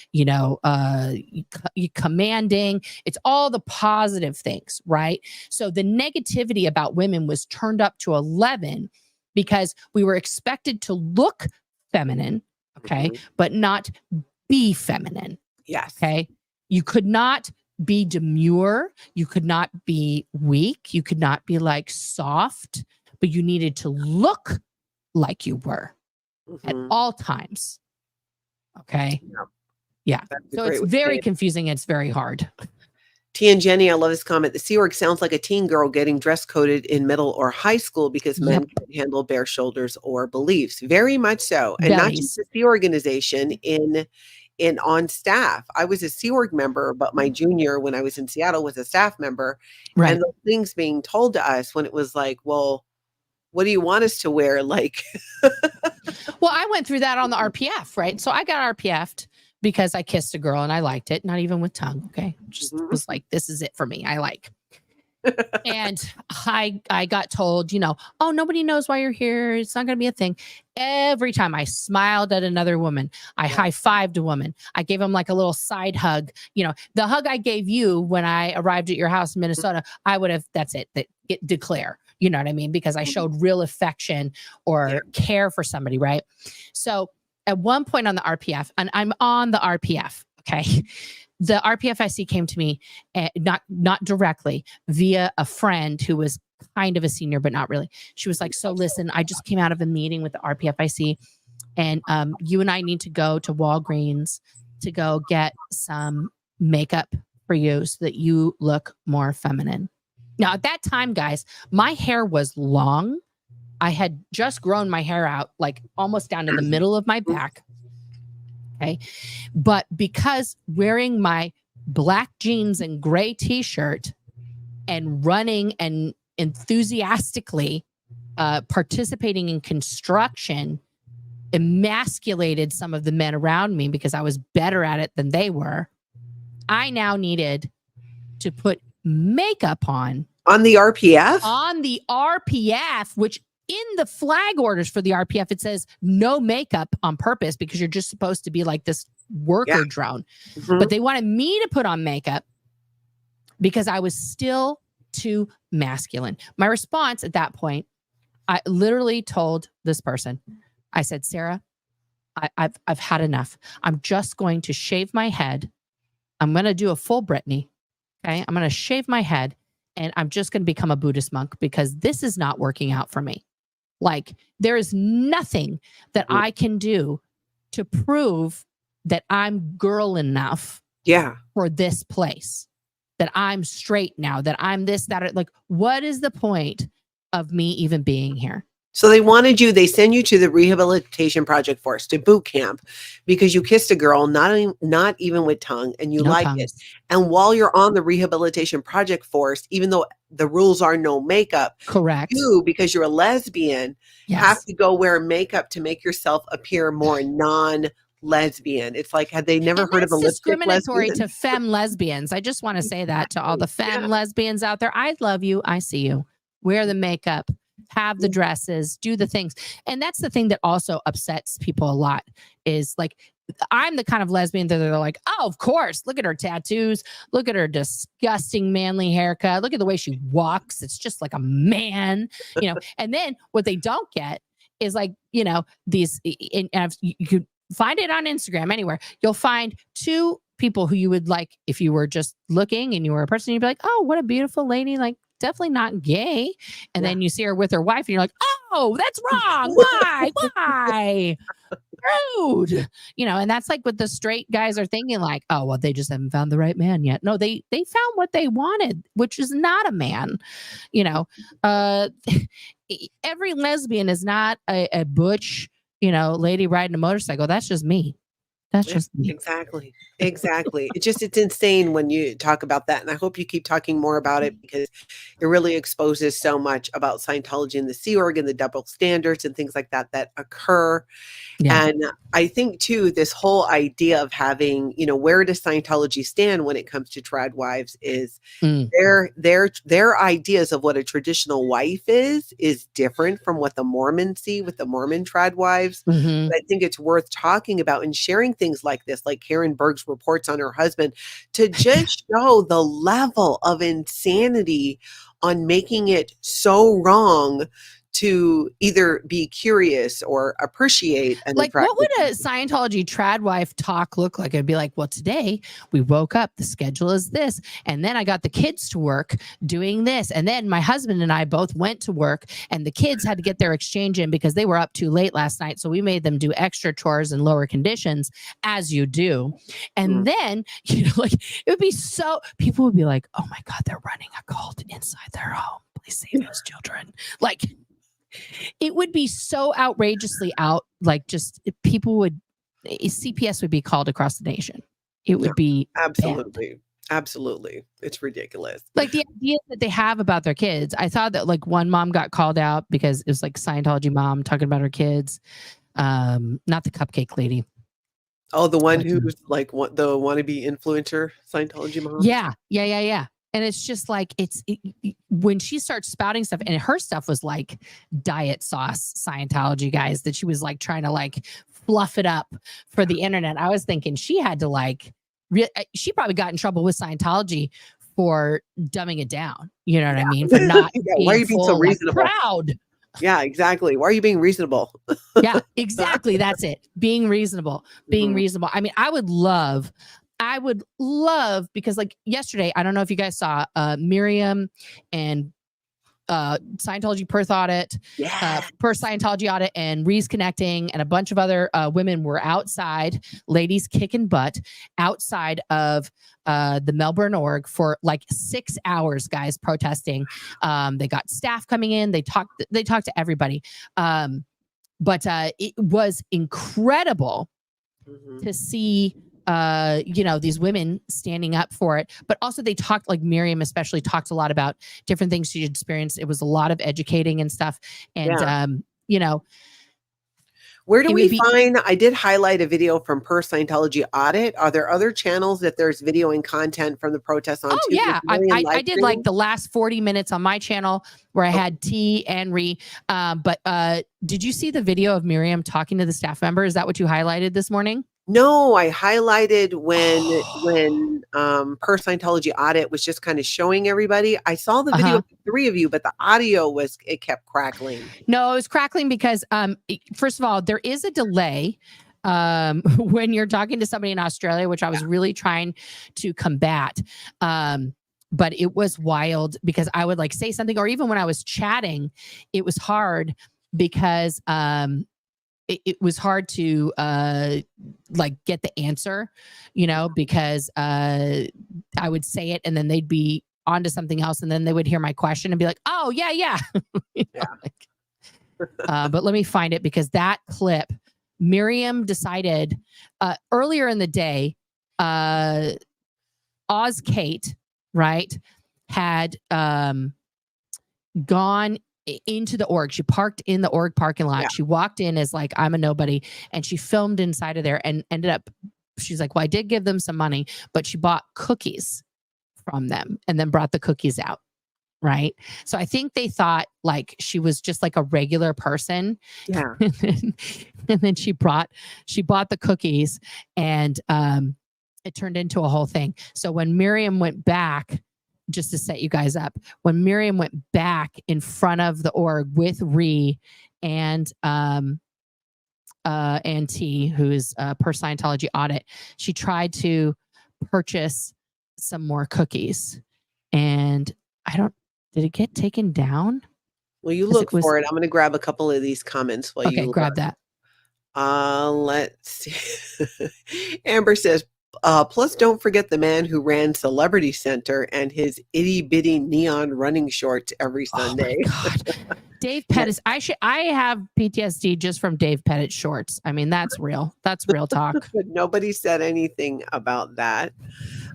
commanding. It's all the positive things, right? So the negativity about women was turned up to 11 because we were expected to look feminine, okay, but not be feminine. Yes. Okay. You could not be demure. You could not be weak. You could not be like soft, but you needed to look like you were at all times. Okay. Yeah. So it's very confusing. It's very hard. T and Jenny, I love this comment. The Sea Org sounds like a teen girl getting dress coded in middle or high school because men can't handle bare shoulders or beliefs. Very much so. And not just the Sea Organization on staff. I was a Sea Org member, but my junior, when I was in Seattle, was a staff member. Right. And the things being told to us when it was like, well, what do you want us to wear? Like, well, I went through that on the RPF, right? So I got RPF'd because I kissed a girl and I liked it, not even with tongue. Okay. Just was like, this is it for me. I like. And I got told, oh, nobody knows why you're here. It's not going to be a thing. Every time I smiled at another woman, I high-fived a woman. I gave them like a little side hug. The hug I gave you when I arrived at your house in Minnesota, I would have, that's it, declare, you know what I mean? Because I showed real affection or care for somebody, right? So at one point on the RPF, and I'm on the RPF, okay? The RPFIC came to me, not directly, via a friend who was kind of a senior, but not really. She was like, so listen, I just came out of a meeting with the RPFIC, and you and I need to go to Walgreens to go get some makeup for you so that you look more feminine. Now, at that time, guys, my hair was long. I had just grown my hair out, like almost down to the middle of my back. Okay. But because wearing my black jeans and gray t-shirt and running and enthusiastically participating in construction emasculated some of the men around me because I was better at it than they were. I now needed to put makeup on the RPF? On the RPF, which in the flag orders for the RPF, it says no makeup on purpose because you're just supposed to be like this worker drone. But they wanted me to put on makeup because I was still too masculine. My response at that point, I literally told this person, I said, Sarah, I've had enough. I'm just going to shave my head. I'm going to do a full Britney. Okay. I'm going to shave my head and I'm just going to become a Buddhist monk because this is not working out for me. Like there is nothing that I can do to prove that I'm girl enough for this place, that I'm straight now, that I'm this, that, like, what is the point of me even being here? So they send you to the Rehabilitation Project Force, to boot camp, because you kissed a girl, not even with tongue, and you liked it. And while you're on the Rehabilitation Project Force, even though the rules are no makeup, correct, you, because you're a lesbian, have to go wear makeup to make yourself appear more non-lesbian. It's like, had they never heard of a lipstick discriminatory lesbian? to femme lesbians. I just want to say that to all the femme lesbians out there. I love you. I see you. Wear the makeup. Have the dresses, do the things. And that's the thing that also upsets people a lot is like, I'm the kind of lesbian that they're like, oh, of course, look at her tattoos. Look at her disgusting manly haircut. Look at the way she walks. It's just like a man, you know. And then what they don't get is like, you know, these, and you could find it on Instagram, anywhere. You'll find two people who you would like, if you were just looking and you were a person, you'd be like, oh, what a beautiful lady. Like, definitely not gay. And then you see her with her wife and you're like, oh, that's wrong. Why? Rude. You know, and that's like what the straight guys are thinking, like, oh, well, they just haven't found the right man yet. No, they found what they wanted, which is not a man. You know, every lesbian is not a butch, you know, lady riding a motorcycle. That's just me. That's just me. Exactly. It's insane when you talk about that. And I hope you keep talking more about it because it really exposes so much about Scientology and the Sea Org and the double standards and things like that occur. Yeah. And I think too, this whole idea of having, you know, where does Scientology stand when it comes to trad wives is their ideas of what a traditional wife is different from what the Mormons see with the Mormon trad wives. But I think it's worth talking about and sharing things like this, like Karen Berg's reports on her husband, to just show the level of insanity on making it so wrong to either be curious or appreciate. And like, what would a Scientology trad wife talk look like? It'd be like, well, today we woke up, the schedule is this. And then I got the kids to work doing this. And then my husband and I both went to work and the kids had to get their exchange in because they were up too late last night. So we made them do extra chores in lower conditions, as you do. And then, you know, like it would be so, people would be like, oh my God, they're running a cult inside their home. Please save those children. Like, it would be so outrageously out, like just people would, CPS would be called across the nation. It would be absolutely. It's ridiculous. Like the idea that they have about their kids. I thought that like one mom got called out because it was like Scientology mom talking about her kids. Not the cupcake lady. Oh, the one who's like the wannabe influencer Scientology mom. Yeah. And it's just like, when she starts spouting stuff, and her stuff was like diet sauce Scientology, guys, that she was like trying to like fluff it up for the internet. I was thinking she had to like, she probably got in trouble with Scientology for dumbing it down. You know what I mean? For not why are you being so reasonable? Like, proud. Yeah, exactly. Why are you being reasonable? Yeah, exactly. That's it. Being reasonable. I mean, I would love, because like yesterday, I don't know if you guys saw Miriam and Scientology Perth Audit, Perth Scientology Audit, and Rees Connecting, and a bunch of other women were outside, ladies kicking butt, outside of the Melbourne org for like 6 hours, guys, protesting. They got staff coming in. They talked to everybody. But it was incredible to see you know, these women standing up for it. But also they talked, like Miriam especially talked a lot about different things she experienced. It was a lot of educating and stuff. And, you know, where do we find, I did highlight a video from Per Scientology Audit. Are there other channels that there's video and content from the protests on? Oh yeah, I did like the last 40 minutes on my channel where I had T and Ree. But did you see the video of Miriam talking to the staff member? Is that what you highlighted this morning? No, I highlighted when Per Scientology Audit was just kind of showing everybody. I saw the video of the three of you, but the audio it kept crackling. No, it was crackling because first of all, there is a delay when you're talking to somebody in Australia, which I was really trying to combat. But it was wild because I would like say something, or even when I was chatting, it was hard because it was hard to like get the answer, you know, because I would say it and then they'd be onto something else, and then they would hear my question and be like, "Oh yeah." You know, like, but let me find it, because that clip, Miriam decided earlier in the day, Oz Kate, right, had gone into the org. She parked in the org parking lot. Yeah. She walked in as like, I'm a nobody, and she filmed inside of there and ended up, she's like, well, I did give them some money, but she bought cookies from them and then brought the cookies out. Right. So I think they thought like she was just like a regular person. Yeah. and then she bought the cookies, and it turned into a whole thing. So when Miriam went back, just to set you guys up, when Miriam went back in front of the org with Ree and T, who is Per Scientology Audit, she tried to purchase some more cookies, and did it get taken down? Well, you look for it. I'm going to grab a couple of these comments while you grab that. Let's see. Amber says, plus don't forget the man who ran Celebrity Center and his itty bitty neon running shorts every Sunday. Oh my God. Dave Pettit. I have PTSD just from Dave Pettit shorts. I mean, that's real. That's real talk. But nobody said anything about that.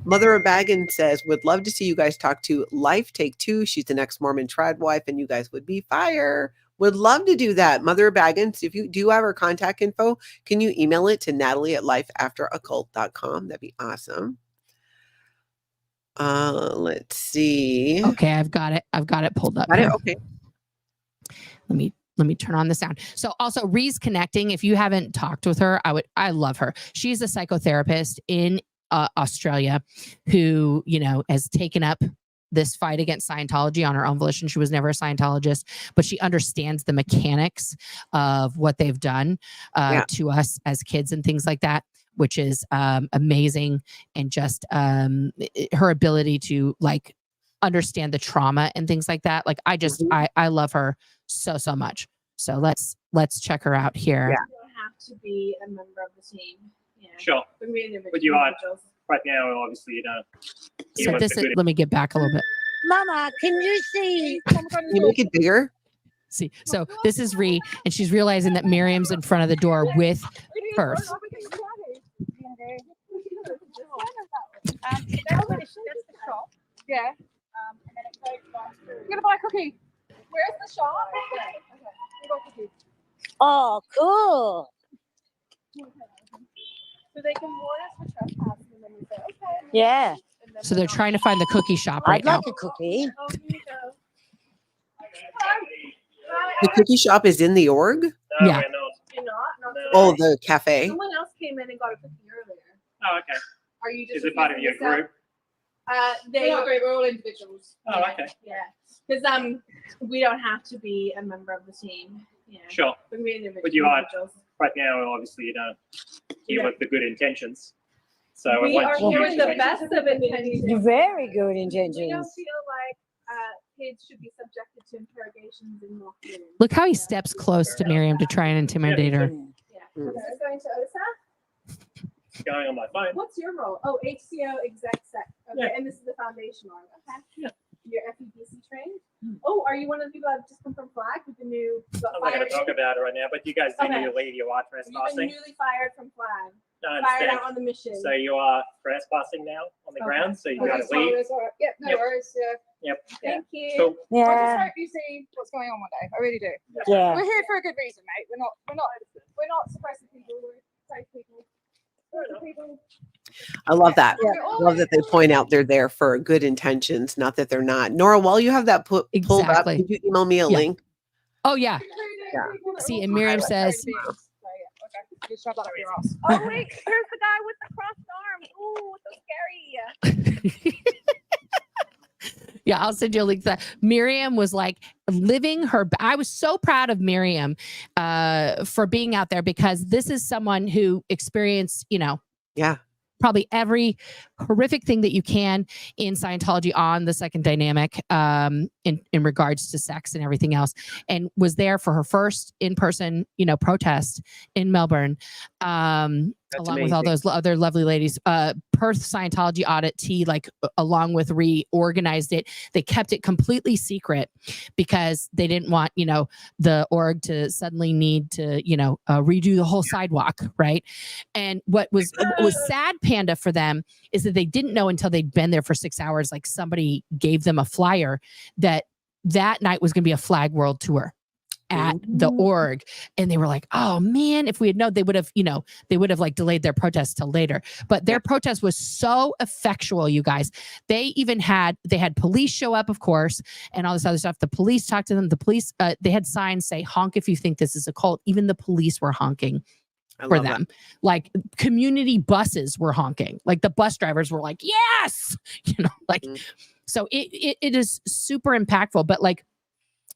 Mother of Baggin says, would love to see you guys talk to Life Take Two. She's the next Mormon Trad Wife, and you guys would be fire. Would love to do that. Mother of Baggins, if you do have her contact info, can you email it to Natalie@lifeafteraccult.com? That'd be awesome. Let's see. Okay, I've got it. I've got it pulled up. Got it? Okay. Let me turn on the sound. So also Ree's connecting. If you haven't talked with her, I love her. She's a psychotherapist in Australia who, you know, has taken up this fight against Scientology on her own volition. She was never a Scientologist, but she understands the mechanics of what they've done to us as kids and things like that, which is amazing. And just her ability to like understand the trauma and things like that. Like I love her so much. So let's check her out here. You don't have to be a member of the team. Yeah. Sure. But you are right now, obviously, you don't. So this is, let me get back a little bit. Mama, can you see? Can you make it bigger? See, so this is Ree, and she's realizing that Miriam's in front of the door with Perth. Yeah. You're gonna buy a cookie. Where's the shop? Okay. Oh, cool. So they can warn us for trespassing, and then we say, okay. Yeah. So they're trying to find the cookie shop right now. I'd like a cookie. Oh, here you go. The cookie shop is in the org? No, yeah. You're not? Oh, the cafe? Someone else came in and got a cookie earlier. Oh, okay. Are you just? Is it part of your group? We're not group. We're all individuals. Oh, okay. Yeah. Because we don't have to be a member of the team. Yeah. Sure. But you are right now, obviously, you don't here with the good intentions. So we are here with the best of intentions. Very good intentions. We don't feel like kids should be subjected to interrogations in locked rooms. Look how he steps close to Miriam to try and intimidate her. Yeah. Is this going to OSA? Going on my phone. What's your role? Oh, HCO exec sec. Okay, yeah. And this is the foundation org. Okay. Yeah. You're FEBC trained? Oh, are you one of the people that have just come from Flag with the new? I'm not going to talk about it right now, but you guys do need to leave. You are trespassing. You've been newly fired from Flag. I Fired understand. out on the mission. So you are trespassing now on the ground, so you got to leave. All right. Yep, no Yep. worries. Yeah. Yep. Thank you. Cool. Yeah. I just hope you see what's going on one day. I really do. Yeah. We're here for a good reason, mate. We're not suppressing people. We're safe people. People. I love that. Yeah. I love that they point out they're there for good intentions, not that they're not. Nora, while you have that pulled up, Exactly. could you email me a Yeah. link? Oh yeah. Yeah. See, and Miriam says, Just shove that up your ass. Oh wait, here's the guy with the crossed arms. Ooh, so scary. yeah, I'll send you a link to that. Miriam was like living her. I was so proud of Miriam for being out there, because this is someone who experienced, Yeah. probably every horrific thing that you can in Scientology on the second dynamic in regards to sex and everything else, and was there for her first in-person, protest in Melbourne, along with all those other lovely ladies. Perth Scientology audit T, along with reorganized it. They kept it completely secret because they didn't want, the org to suddenly need to, redo the whole sidewalk, right? And what was sad, Panda, for them is that they didn't know until they'd been there for 6 hours. Like, somebody gave them a flyer that night was going to be a flag world tour at the org, and they were like, oh man, if we had known, they would have delayed their protest till later. But their protest was so effectual, you guys. They had police show up, of course, and all this other stuff. The police talked to them. The police, they had signs say, honk if you think this is a cult. Even the police were honking for them. Like, community buses were honking. Like, the bus drivers were like, yes, so it is super impactful. But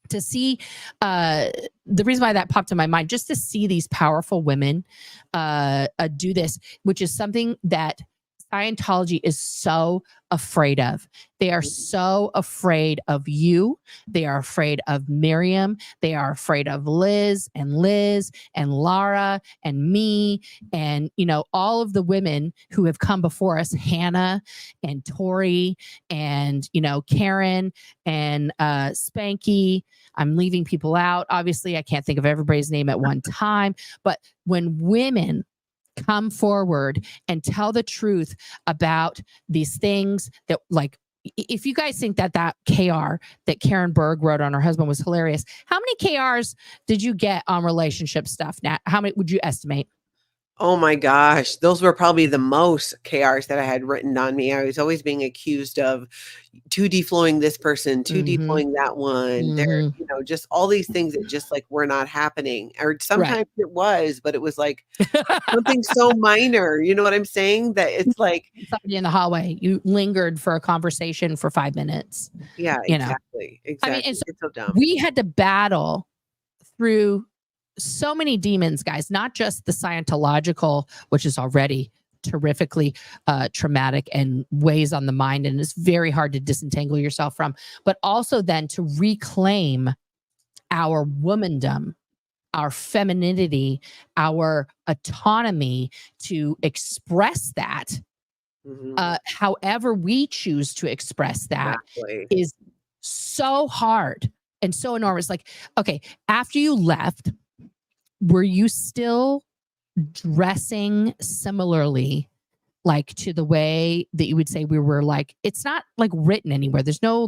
to see, the reason why that popped in my mind, just to see these powerful women do this, which is something that Scientology is so afraid of. They are so afraid of you. They are afraid of Miriam. They are afraid of Liz and Lara and me and, all of the women who have come before us, Hannah and Tori and, Karen and Spanky. I'm leaving people out. Obviously, I can't think of everybody's name at one time. But when women come forward and tell the truth about these things that, if you guys think that KR that Karen Berg wrote on her husband was hilarious, how many KRs did you get on relationship stuff, Nat? How many would you estimate? Oh my gosh, those were probably the most KRs that I had written on me. I was always being accused of 2D flowing this person, 2D flowing that one. There, just all these things that just were not happening. Or sometimes it was, but it was something so minor. You know what I'm saying? That it's somebody in the hallway. You lingered for a conversation for 5 minutes. Yeah, exactly. I mean, it's so dumb. We had to battle through so many demons, guys, not just the Scientological, which is already terrifically traumatic and weighs on the mind and is very hard to disentangle yourself from, but also then to reclaim our womandom, our femininity, our autonomy to express that however we choose to express that is so hard and so enormous. Okay, after you left, were you still dressing similarly, to the way that you would say we were? It's not written anywhere. There's no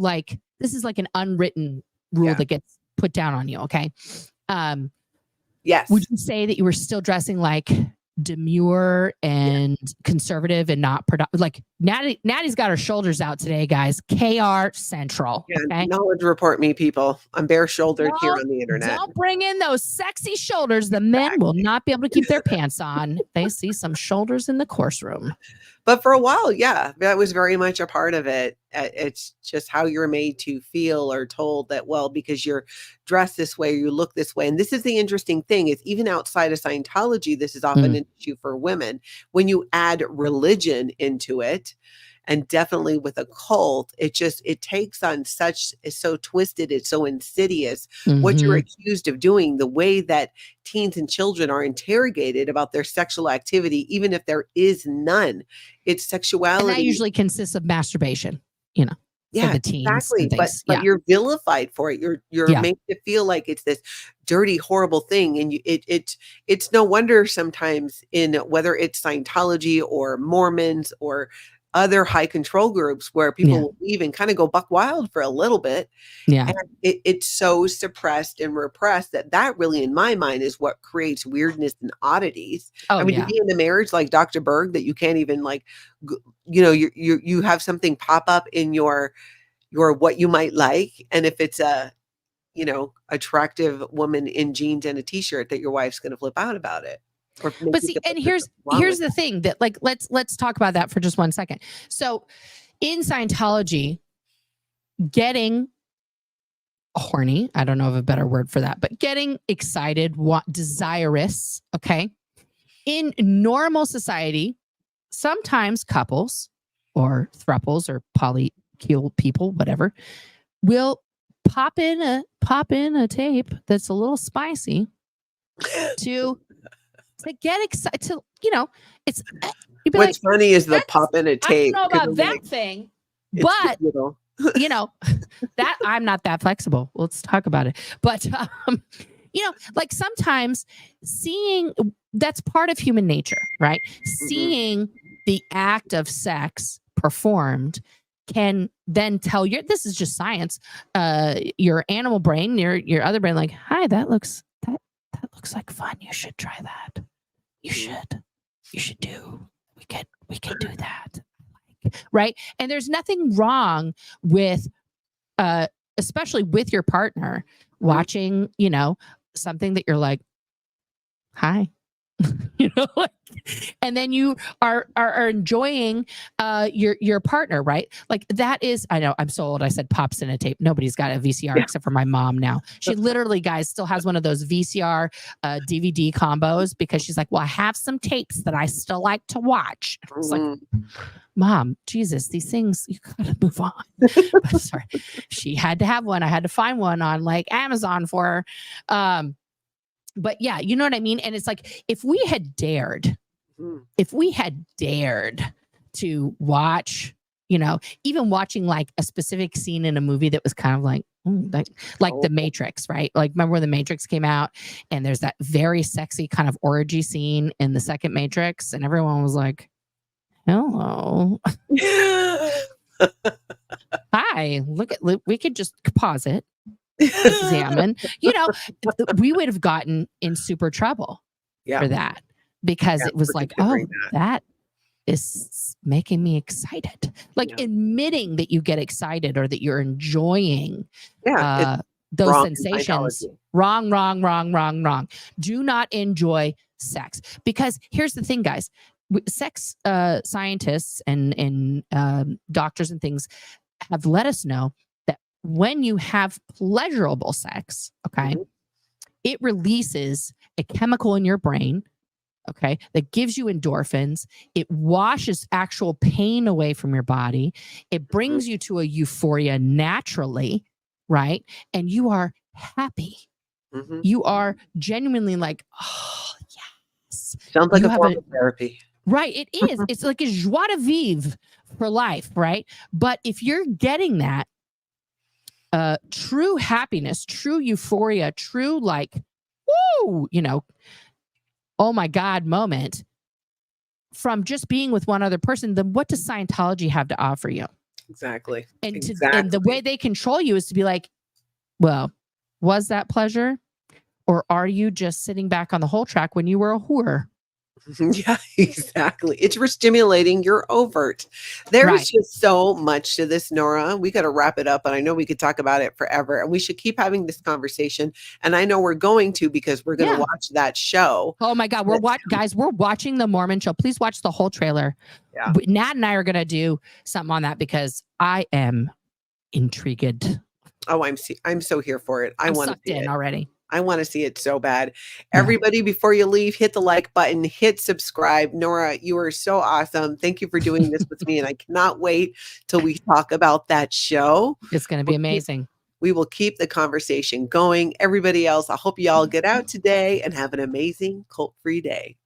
this is an unwritten rule that gets put down on you. Okay. Yes. Would you say that you were still dressing demure and conservative and not productive? Natty's got her shoulders out today, guys. KR Central. Yeah, knowledge report me, people. I'm bare shouldered here on the internet. Don't bring in those sexy shoulders. The men will not be able to keep their pants on. They see some shoulders in the course room. But for a while, yeah, that was very much a part of it. It's just how you're made to feel or told that, well, because you're dressed this way, you look this way. And this is the interesting thing, is even outside of Scientology, this is often an issue for women. When you add religion into it, and definitely with a cult, it takes on it's so twisted, it's so insidious. What you're accused of doing, the way that teens and children are interrogated about their sexual activity, even if there is none, it's sexuality. And that usually consists of masturbation, for the teens. Exactly. And things. But you're vilified for it. You're made to feel like it's this dirty, horrible thing. And it's no wonder sometimes in whether it's Scientology or Mormons or other high control groups where people will leave and kind of go buck wild for a little bit. Yeah. And it's so suppressed and repressed that really, in my mind, is what creates weirdness and oddities. I mean, to be in a marriage like Dr. Berg that you can't even like, you have something pop up in your what you might like. And if it's a, attractive woman in jeans and a t-shirt, that your wife's going to flip out about it. But see, and here's the thing that like, let's talk about that for just 1 second. So in Scientology, getting horny, I don't know of a better word for that, but getting excited, desirous, okay? In normal society, sometimes couples or thruples or polycule people, whatever, will pop in a tape that's a little spicy to get excited, to, it's what's funny is the pop in a tape. I don't know about that thing, but that I'm not that flexible. Let's talk about it. But like sometimes seeing, that's part of human nature, right? Seeing the act of sex performed can then tell this is just science, your animal brain, your other brain, like, hi, that looks like fun. You should try that. You should do. We can do that. Right. And there's nothing wrong with, especially with your partner watching, something that you're like, hi, and then you are enjoying your partner, right? Like that is, I know I'm so old. I said pops in a tape. Nobody's got a VCR except for my mom now. She literally, guys, still has one of those VCR DVD combos because she's like, well, I have some tapes that I still like to watch. I was like, Mom, Jesus, these things, you gotta move on. But sorry, she had to have one. I had to find one on like Amazon for her. But yeah, you know what I mean? And it's like, if we had dared to watch, even watching like a specific scene in a movie that was kind of like The Matrix, right? Like, remember when The Matrix came out and there's that very sexy kind of orgy scene in the second Matrix and everyone was like, hello. Hi, we could just pause it. Examine, we would have gotten in super trouble for that because it was like, that is making me excited. Like admitting that you get excited or that you're enjoying those sensations. Wrong. Do not enjoy sex, because here's the thing, guys. Sex scientists and doctors and things have let us know that when you have pleasurable sex, okay, it releases a chemical in your brain, okay, that gives you endorphins. It washes actual pain away from your body. It brings you to a euphoria naturally, right? And you are happy. You are genuinely like, oh, yes. Sounds like a form of therapy. Right, it is. It's like a joie de vivre for life, right? But if you're getting that true happiness, true euphoria, true like, woo, oh my God moment from just being with one other person, then what does Scientology have to offer you? Exactly. And the way they control you is to be like, well, was that pleasure? Or are you just sitting back on the whole track when you were a whore? Yeah, exactly. It's stimulating your overt. There's just so much to this, Nora. We got to wrap it up, and I know we could talk about it forever, and we should keep having this conversation. And I know we're going to, because we're going to watch that show. Oh my God, we're watching the Mormon show. Please watch the whole trailer. Yeah. Nat and I are going to do something on that because I am intrigued. Oh, I'm so here for it. I want to see it already. I want to see it so bad. Everybody, before you leave, hit the like button, hit subscribe. Nora, you are so awesome. Thank you for doing this with me. And I cannot wait till we talk about that show. It's going to be amazing. We will keep the conversation going. Everybody else, I hope you all get out today and have an amazing cult-free day.